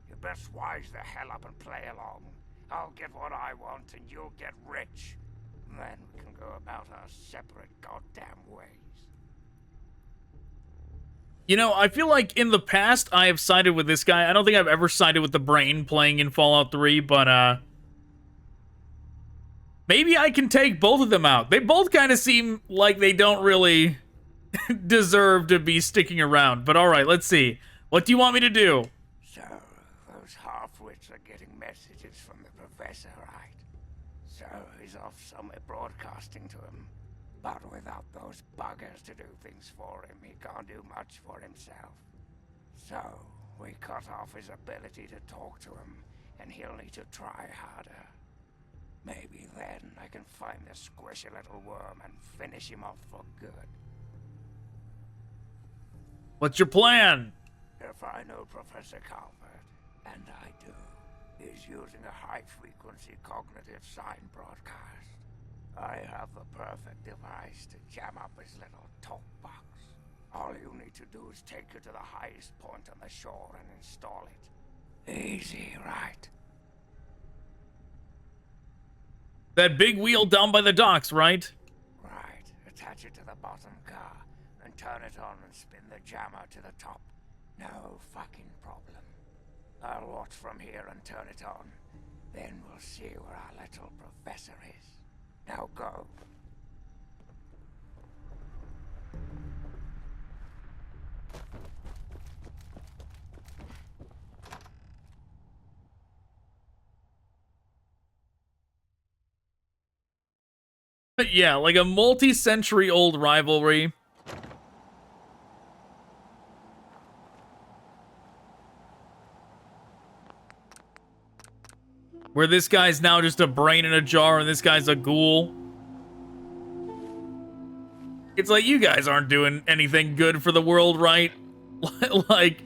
You best wise the hell up and play along. I'll get what I want and you'll get rich. Then we can go about our separate goddamn ways. You know, I feel like in the past I have sided with this guy. I don't think I've ever sided with the brain playing in Fallout 3, but maybe I can take both of them out. They both kind of seem like they don't really deserve to be sticking around. But alright, let's see. What do you want me to do? So, those half-wits are getting messages from the professor, right? So, he's off somewhere broadcasting to him. But without those buggers to do things for him, he can't do much for himself. So, we cut off his ability to talk to him, and he'll need to try harder. Maybe then I can find the squishy little worm and finish him off for good. What's your plan? If I know Professor Calvert, and I do, he's using a high-frequency cognitive sign broadcast. I have the perfect device to jam up his little talk box. All you need to do is take it to the highest point on the shore and install it. Easy, right? That big wheel down by the docks, right? Right. Attach it to the bottom car, and turn it on and spin the jammer to the top. No fucking problem. I'll watch from here and turn it on. Then we'll see where our little professor is. Now go. But yeah, like a multi-century old rivalry. Where this guy's now just a brain in a jar and this guy's a ghoul. It's like, you guys aren't doing anything good for the world, right? Like,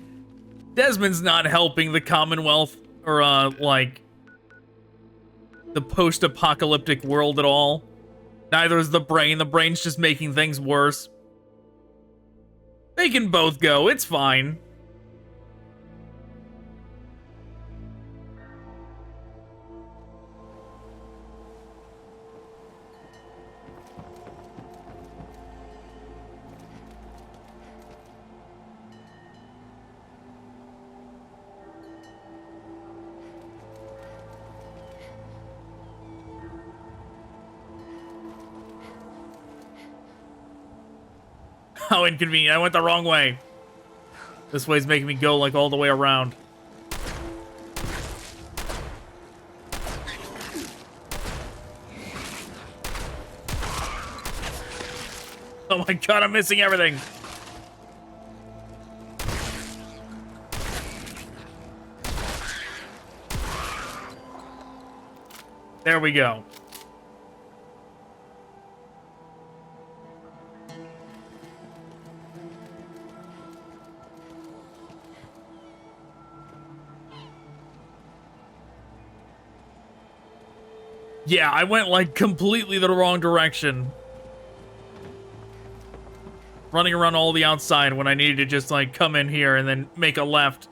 Desmond's not helping the Commonwealth or, like, the post-apocalyptic world at all. Neither is the brain. The brain's just making things worse. They can both go. It's fine. How inconvenient. I went the wrong way. This way's making me go, like, all the way around. Oh my god, I'm missing everything. There we go. Yeah, I went, like, completely the wrong direction. Running around all the outside when I needed to just, like, come in here and then make a left.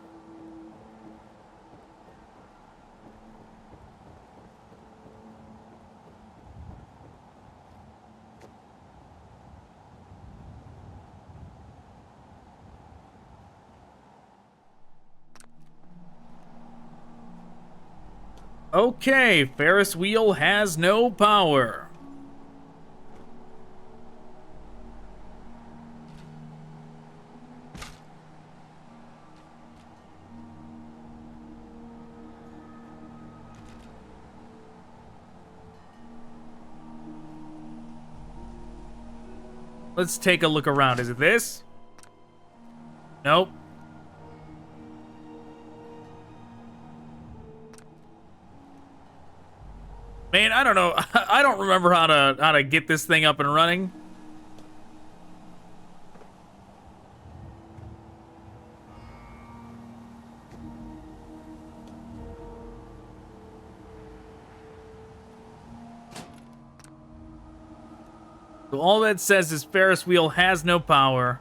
Okay, Ferris wheel has no power. Let's take a look around. Is it this? Nope. Man, I don't know. I don't remember how to get this thing up and running. So all that says is Ferris wheel has no power.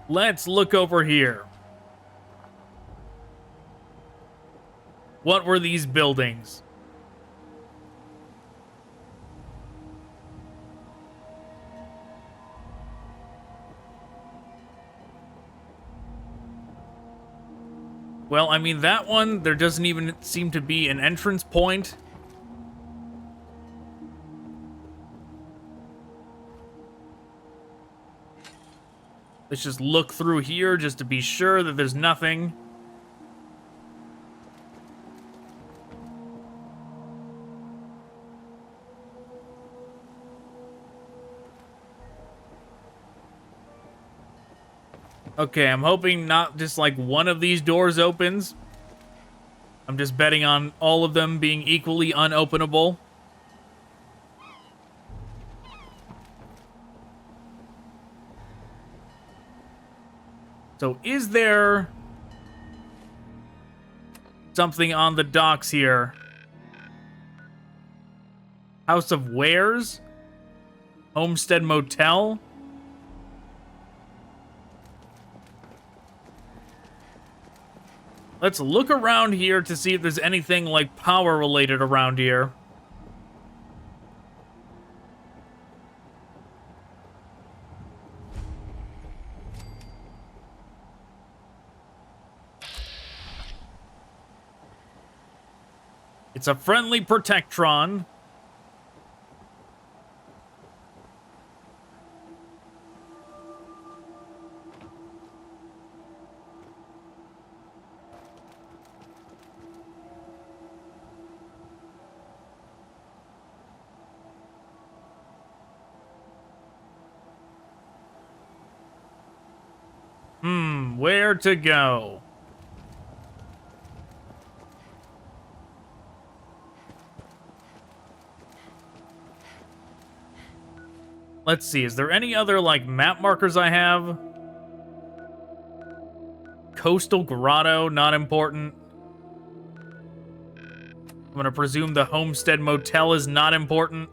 Let's look over here. What were these buildings? Well, I mean, that one, there doesn't even seem to be an entrance point. Let's just look through here just to be sure that there's nothing. Okay, I'm hoping not just like one of these doors opens. I'm just betting on all of them being equally unopenable. So is there something on the docks here? House of Wares? Homestead Motel? Let's look around here to see if there's anything like power related around here. It's a friendly Protectron. Where to go? Let's see, is there any other, like, map markers I have? Coastal Grotto, not important. I'm gonna presume the Homestead Motel is not important.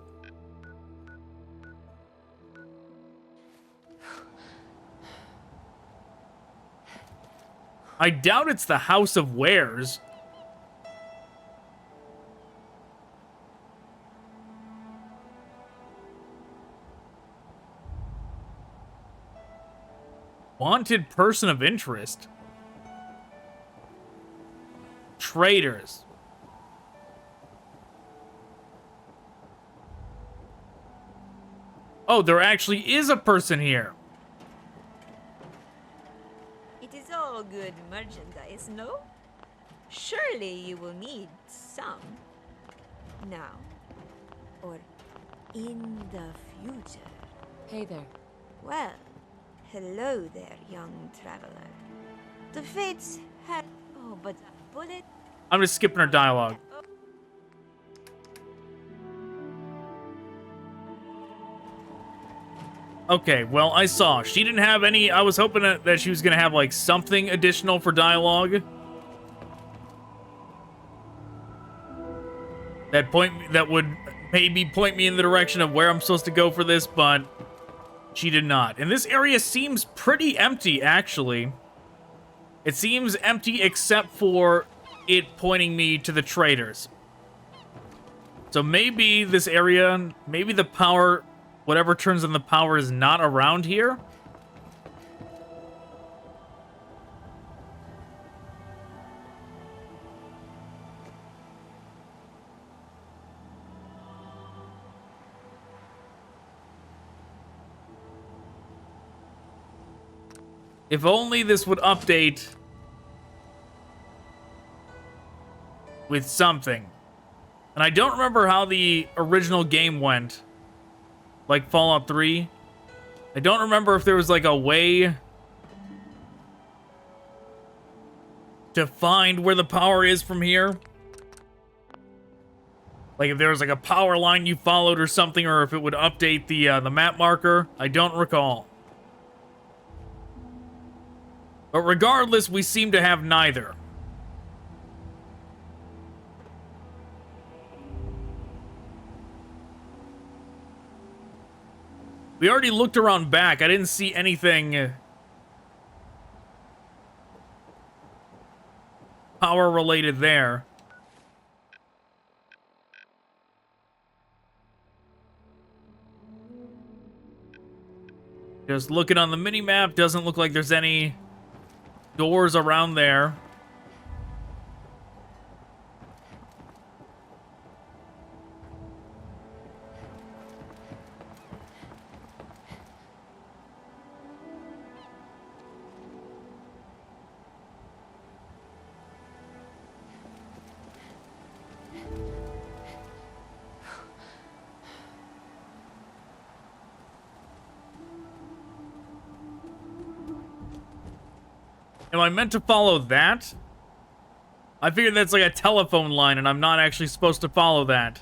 I doubt it's the House of Wares. Wanted person of interest. Traders. Oh, there actually is a person here. It is all good merchandise, no? Surely you will need some. Now. Or in the future. Hey there. Well, hello there, young traveler. The fates have... Oh, but a bullet... I'm just skipping her dialogue. Okay, well, I saw. She didn't have any... I was hoping that she was going to have, like, something additional for dialogue. That would maybe point me in the direction of where I'm supposed to go for this, but she did not. And this area seems pretty empty, actually. It seems empty except for it pointing me to the traders. So maybe this area, maybe the power... Whatever turns on the power is not around here. If only this would update with something. And I don't remember how the original game went. Like Fallout 3. I don't remember if there was like a way to find where the power is from here. Like if there was like a power line you followed or something, or if it would update the map marker. I don't recall. But regardless, we seem to have neither. We already looked around back. I didn't see anything power related there. Just looking on the mini-map, doesn't look like there's any doors around there. Am I meant to follow that? I figured that's like a telephone line and I'm not actually supposed to follow that.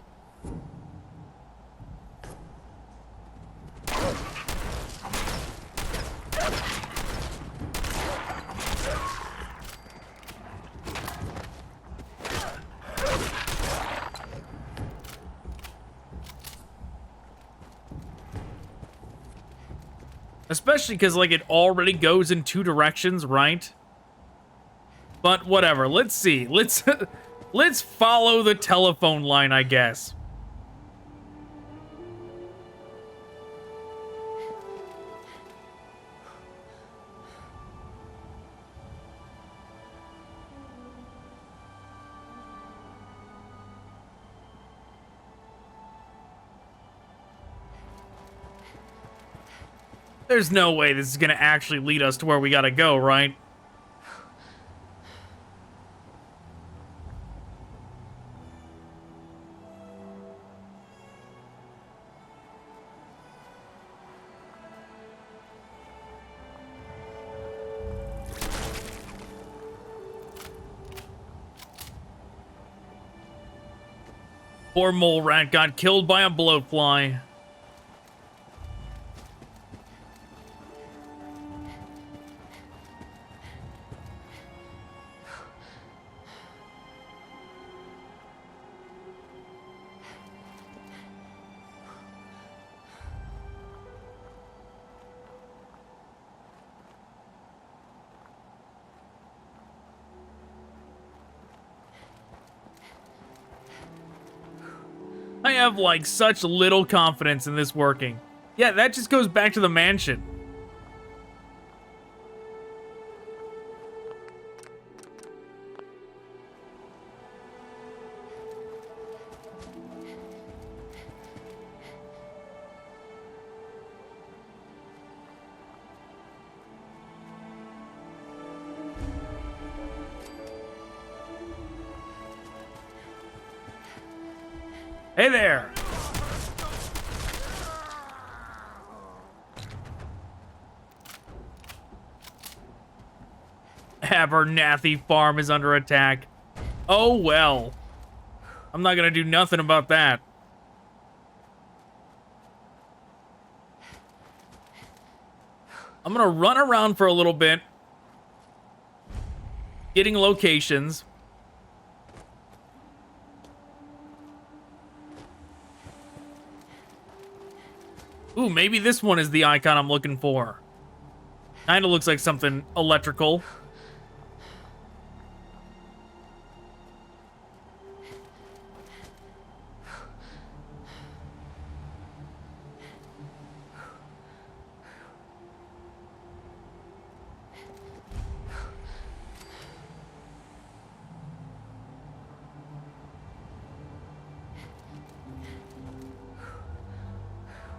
Especially because, like, it already goes in 2 directions, right? But whatever, let's see. Let's follow the telephone line, I guess. There's no way this is gonna actually lead us to where we gotta go, right? Poor mole rat got killed by a bloatfly. I have, like, such little confidence in this working. Yeah, that just goes back to the mansion. Hey there! Abernathy Farm is under attack. Oh well. I'm not gonna do nothing about that. I'm gonna run around for a little bit, getting locations. Ooh, maybe this one is the icon I'm looking for. Kinda looks like something electrical.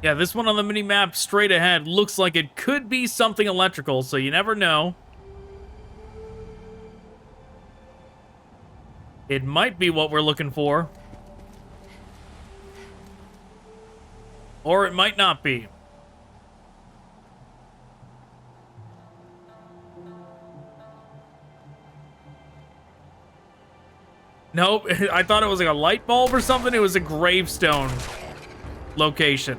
Yeah, this one on the mini-map straight ahead looks like it could be something electrical, so you never know. It might be what we're looking for. Or it might not be. Nope, I thought it was like a light bulb or something. It was a gravestone location.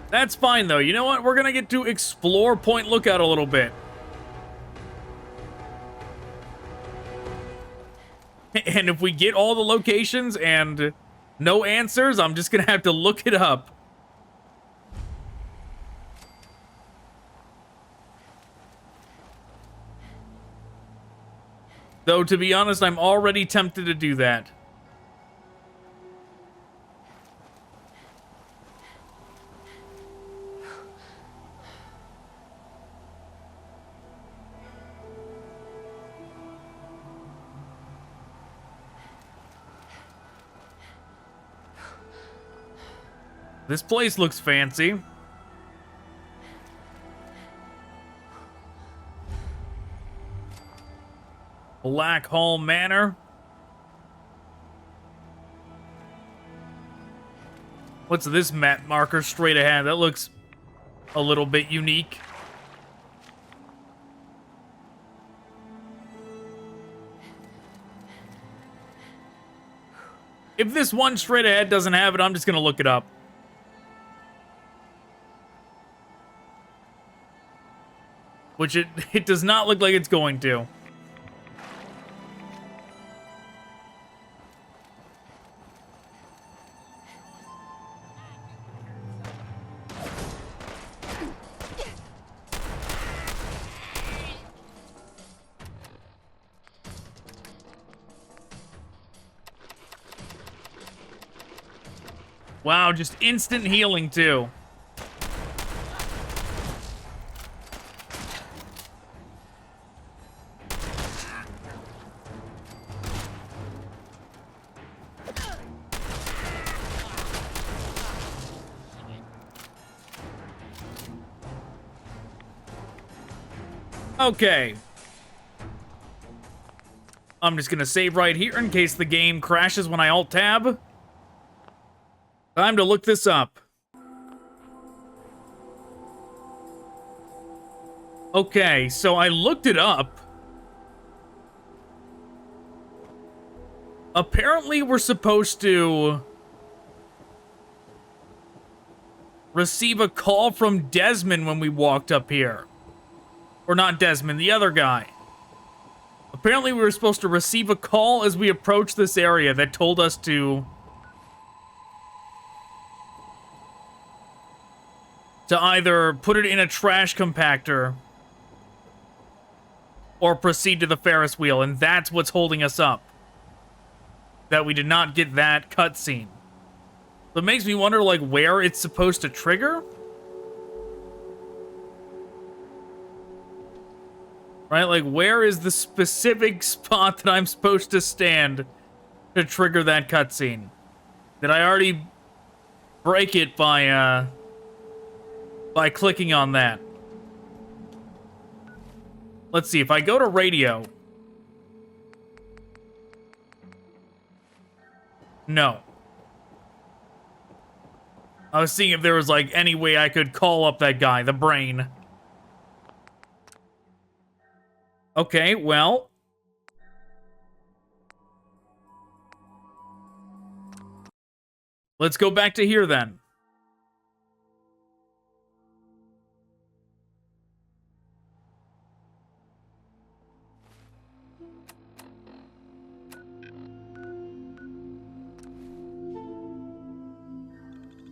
That's fine, though. You know what? We're gonna get to explore Point Lookout a little bit. And if we get all the locations and no answers, I'm just gonna have to look it up. Though, to be honest, I'm already tempted to do that. This place looks fancy. Black Hall Manor. What's this map marker straight ahead? That looks a little bit unique. If this one straight ahead doesn't have it, I'm just gonna look it up. Which it does not look like it's going to. Wow, just instant healing too. Okay. I'm just gonna save right here in case the game crashes when I alt-tab. Time to look this up. Okay, so I looked it up. Apparently we're supposed to receive a call from Desmond when we walked up here. Or not Desmond, the other guy. Apparently we were supposed to receive a call as we approached this area that told us to either put it in a trash compactor or proceed to the Ferris wheel, and that's what's holding us up. That we did not get that cutscene. So it makes me wonder, like, where it's supposed to trigger? Right, like, where is the specific spot that I'm supposed to stand to trigger that cutscene? Did I already break it by clicking on that? Let's see, if I go to radio... No. I was seeing if there was, like, any way I could call up that guy, the brain. Okay, well... let's go back to here, then.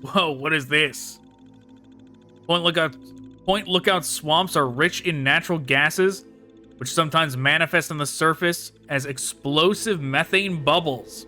Whoa, what is this? Point Lookout swamps are rich in natural gases, which sometimes manifest on the surface as explosive methane bubbles.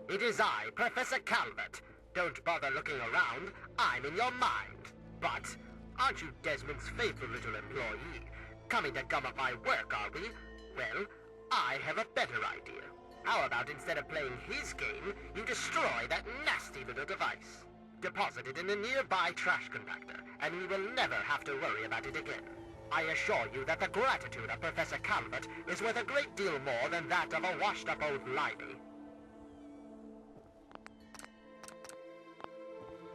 It is I, Professor Calvert. Don't bother looking around. I'm in your mind. But aren't you Desmond's faithful little employee? Coming to gum up my work, are we? Well, I have a better idea. How about instead of playing his game, you destroy that nasty little device? deposited in a nearby trash compactor, and we will never have to worry about it again. I assure you that the gratitude of Professor Calvert is worth a great deal more than that of a washed-up old libel.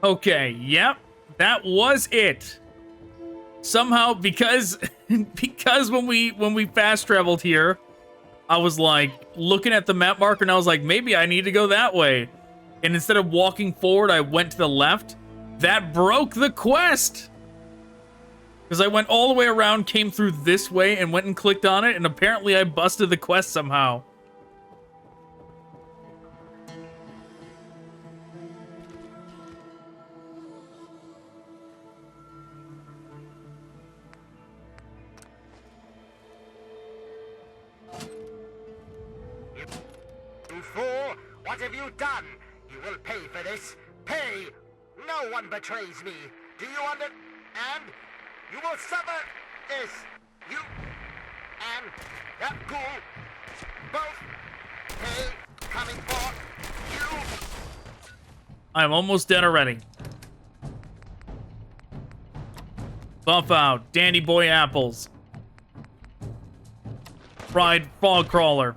Okay, yep, that was it. Somehow, because when we fast traveled here, I was like looking at the map marker and I was like, maybe I need to go that way. And instead of walking forward, I went to the left. That broke the quest. Because I went all the way around, came through this way, and went and clicked on it, and apparently I busted the quest somehow. You fool! What have you done? You will pay for this. Pay! No one betrays me. Do you understand? And you will suffer this. You and that ghoul both pay coming for you. I'm almost dead already. Buff out. Dandy boy apples. Fried fog crawler.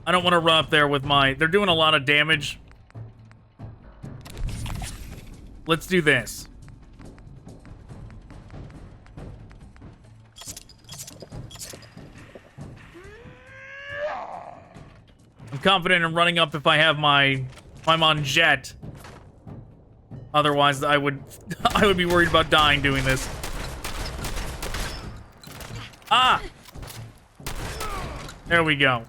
I don't want to run up there with my... They're doing a lot of damage. Let's do this. I'm confident in running up if I have my... If I'm on jet. Otherwise, I would be worried about dying doing this. Ah! There we go.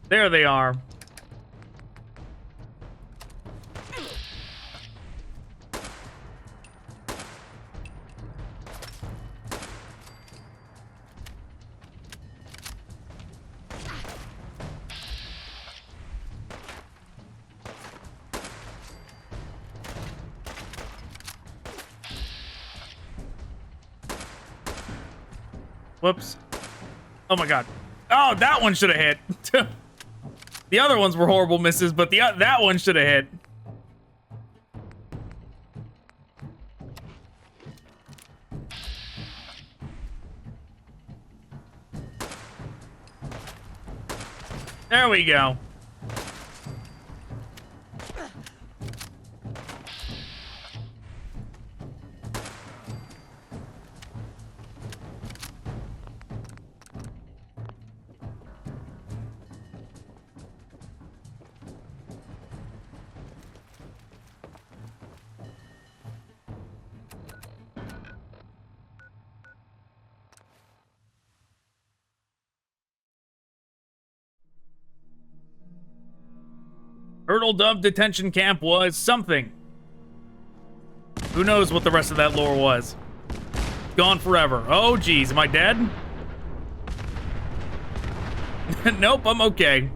There they are. Whoops. Oh my god. Oh, that one should have hit. The other ones were horrible misses, but that one should have hit. There we go. Hurdle Dove detention camp was something. Who knows what the rest of that lore was? Gone forever. Oh, geez. Am I dead? Nope, I'm okay.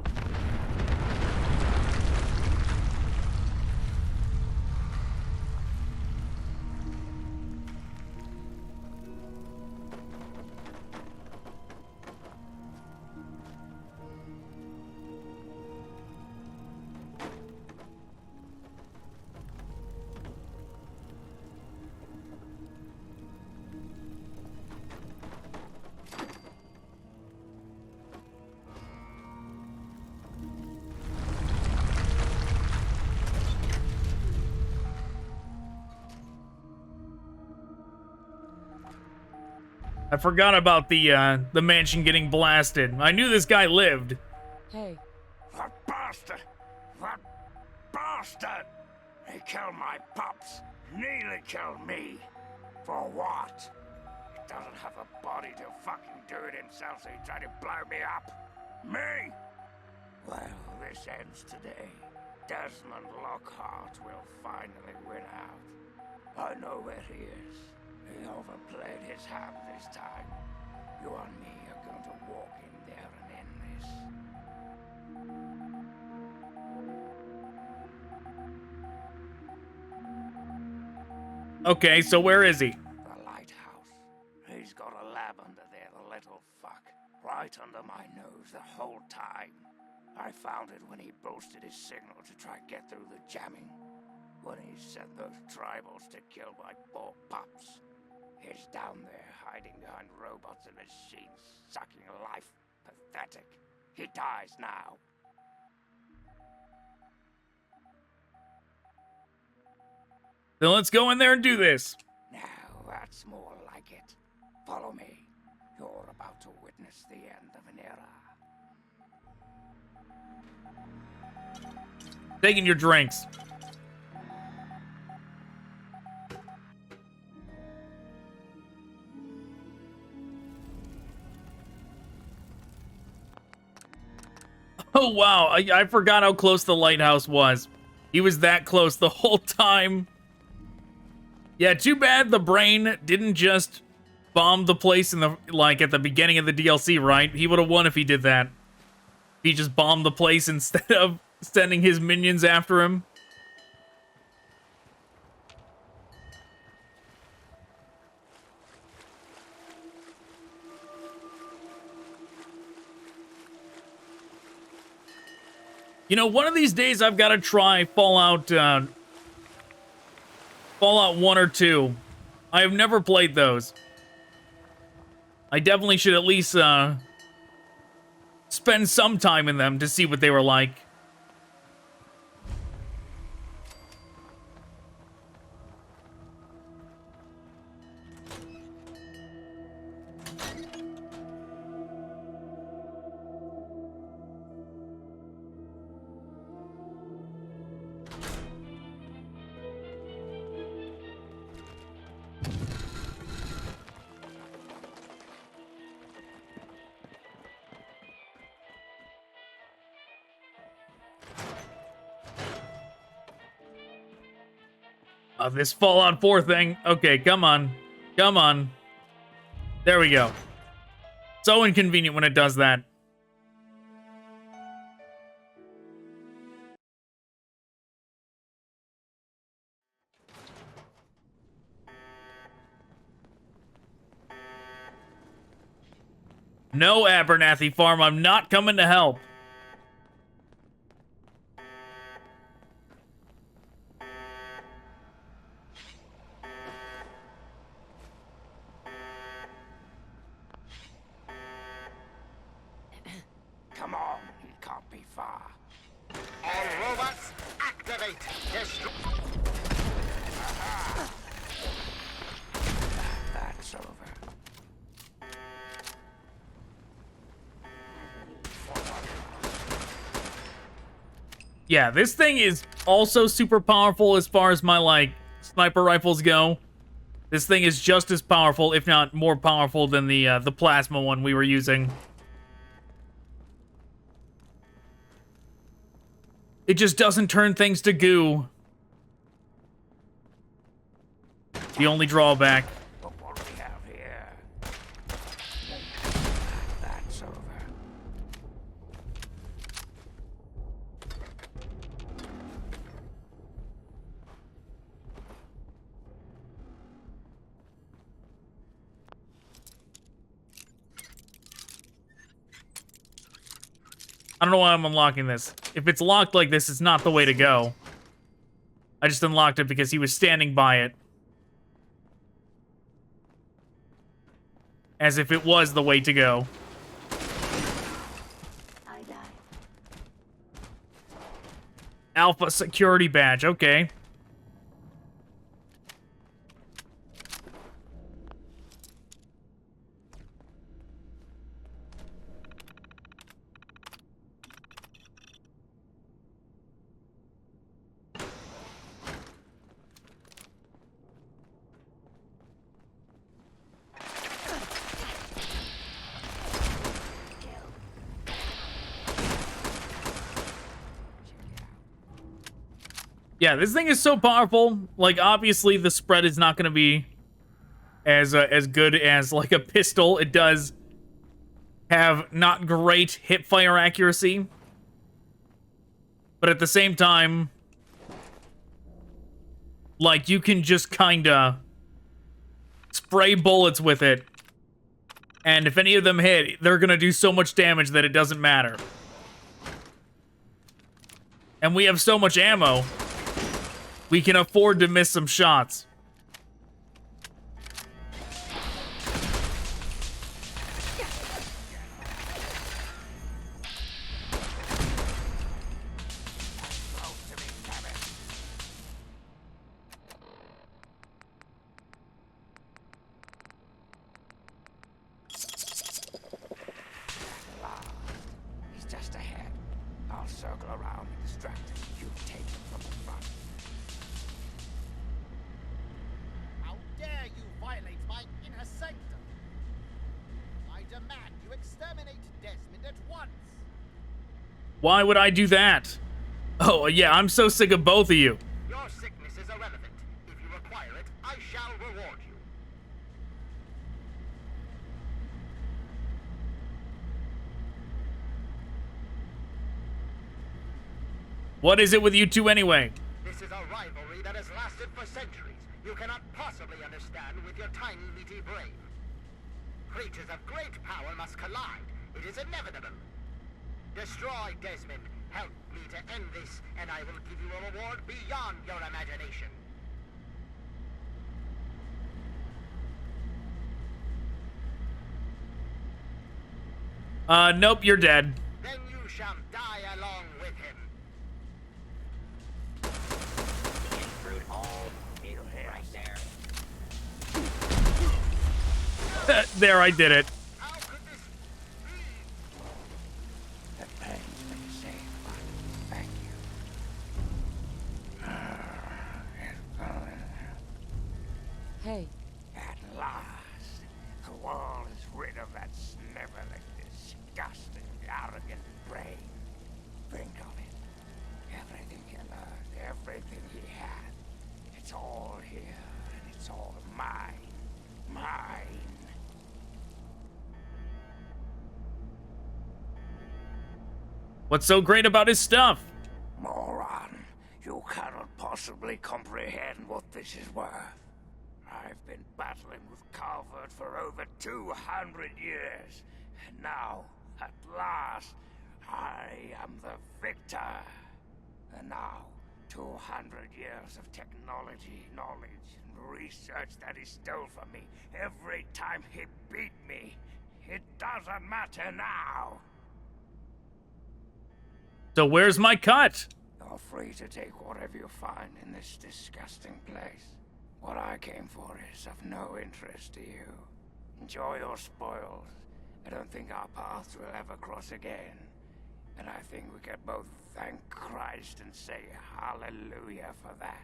I forgot about the mansion getting blasted. I knew this guy lived. Hey. What bastard? What bastard? He killed my pups. Nearly killed me. For what? He doesn't have a body to fucking do it himself, so he tried to blow me up. Me? Well, this ends today. Desmond Lockhart will finally win out. I know where he is. He overplayed his hand this time. You and me are going to walk in there and end this. Okay, so where is he? The lighthouse. He's got a lab under there, the little fuck. Right under my nose the whole time. I found it when he boosted his signal to try to get through the jamming. When he sent those tribals to kill my poor pups. He's down there, hiding behind robots and machines, sucking life. Pathetic. He dies now. Then let's go in there and do this. Now that's more like it. Follow me. You're about to witness the end of an era. Taking your drinks. Oh, wow. I forgot how close the lighthouse was. He was that close the whole time. Yeah, too bad the brain didn't just bomb the place in the, like, at the beginning of the DLC, right? He would have won if he did that. He just bombed the place instead of sending his minions after him. You know, one of these days I've got to try Fallout 1 or 2. I have never played those. I definitely should at least spend some time in them to see what they were like. This Fallout 4 thing. Okay, come on. Come on. There we go. So inconvenient when it does that. No, Abernathy Farm, I'm not coming to help. Come on, he can't be far. All robots, activate! Destroy. That's over. Yeah, this thing is also super powerful as far as my, like, sniper rifles go. This thing is just as powerful, if not more powerful, than the plasma one we were using. It just doesn't turn things to goo. The only drawback. Look what we have here. That's over. I don't know why I'm unlocking this. If it's locked like this, it's not the way to go. I just unlocked it because he was standing by it. As if it was the way to go. Alpha security badge, okay. Yeah, this thing is so powerful. Like, obviously, the spread is not going to be as good as, like, a pistol. It does have not great hip-fire accuracy. But at the same time, like, you can just kinda spray bullets with it. And if any of them hit, they're gonna do so much damage that it doesn't matter. And we have so much ammo, we can afford to miss some shots. He's just ahead. I'll circle around and distract him. You take him from the front. How dare you violate my inner sanctum? I demand you exterminate Desmond at once. Why would I do that? Oh, yeah, I'm so sick of both of you. Your sickness is irrelevant. If you require it, I shall reward you. What is it with you two anyway? This is a rivalry that has lasted for centuries. You cannot possibly understand with your tiny, meaty brain. Creatures of great power must collide. It is inevitable. Destroy Desmond. Help me to end this, and I will give you a reward beyond your imagination. Nope, you're dead. Then you shall die along with him. There, I did it. That pains me to say, but thank you. Hey. At last, the world is rid of that sniveling, disgusting, arrogant brain. Think of it. Everything he learned, everything he had. It's all here, and it's all mine. Mine. What's so great about his stuff? Moron, you cannot possibly comprehend what this is worth. I've been battling with Calvert for over 200 years, and now, at last, I am the victor. And now, 200 years of technology, knowledge, and research that he stole from me every time he beat me. It doesn't matter now. So where's my cut? You're free to take whatever you find in this disgusting place. What I came for is of no interest to you. Enjoy your spoils. I don't think our paths will ever cross again. And I think we can both thank Christ and say hallelujah for that.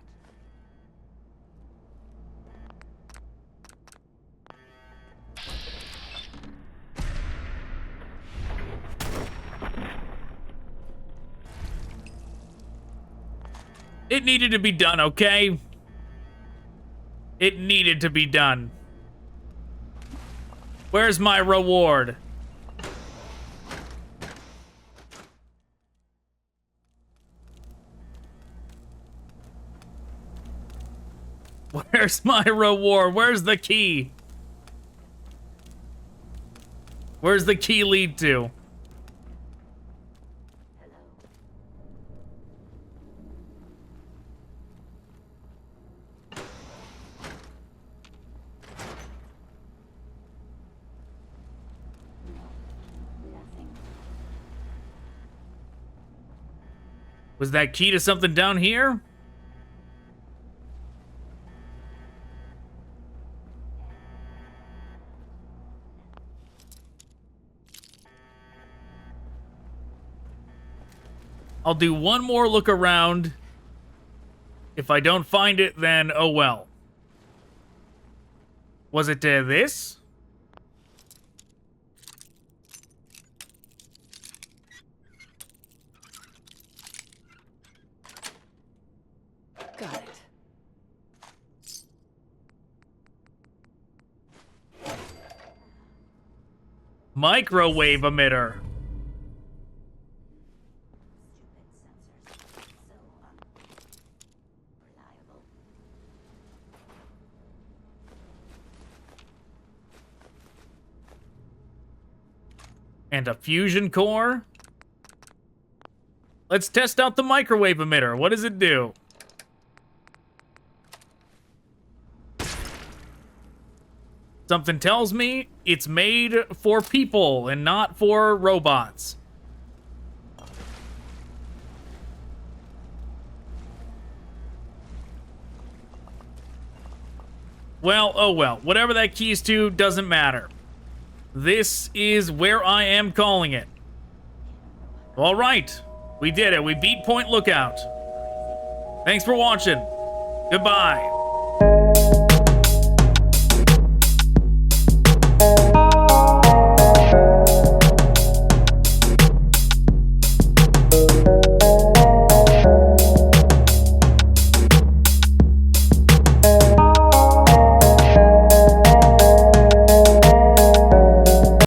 It needed to be done, okay? It needed to be done. Where's my reward? Where's my reward? Where's the key? Where's the key lead to? Was that key to something down here? I'll do one more look around. If I don't find it, then oh well. Was it this? Microwave emitter. And a fusion core. Let's test out the microwave emitter. What does it do? Something tells me it's made for people and not for robots. Well, oh well. Whatever that keys to doesn't matter. This is where I am calling it. All right. We did it. We beat Point Lookout. Thanks for watching. Goodbye.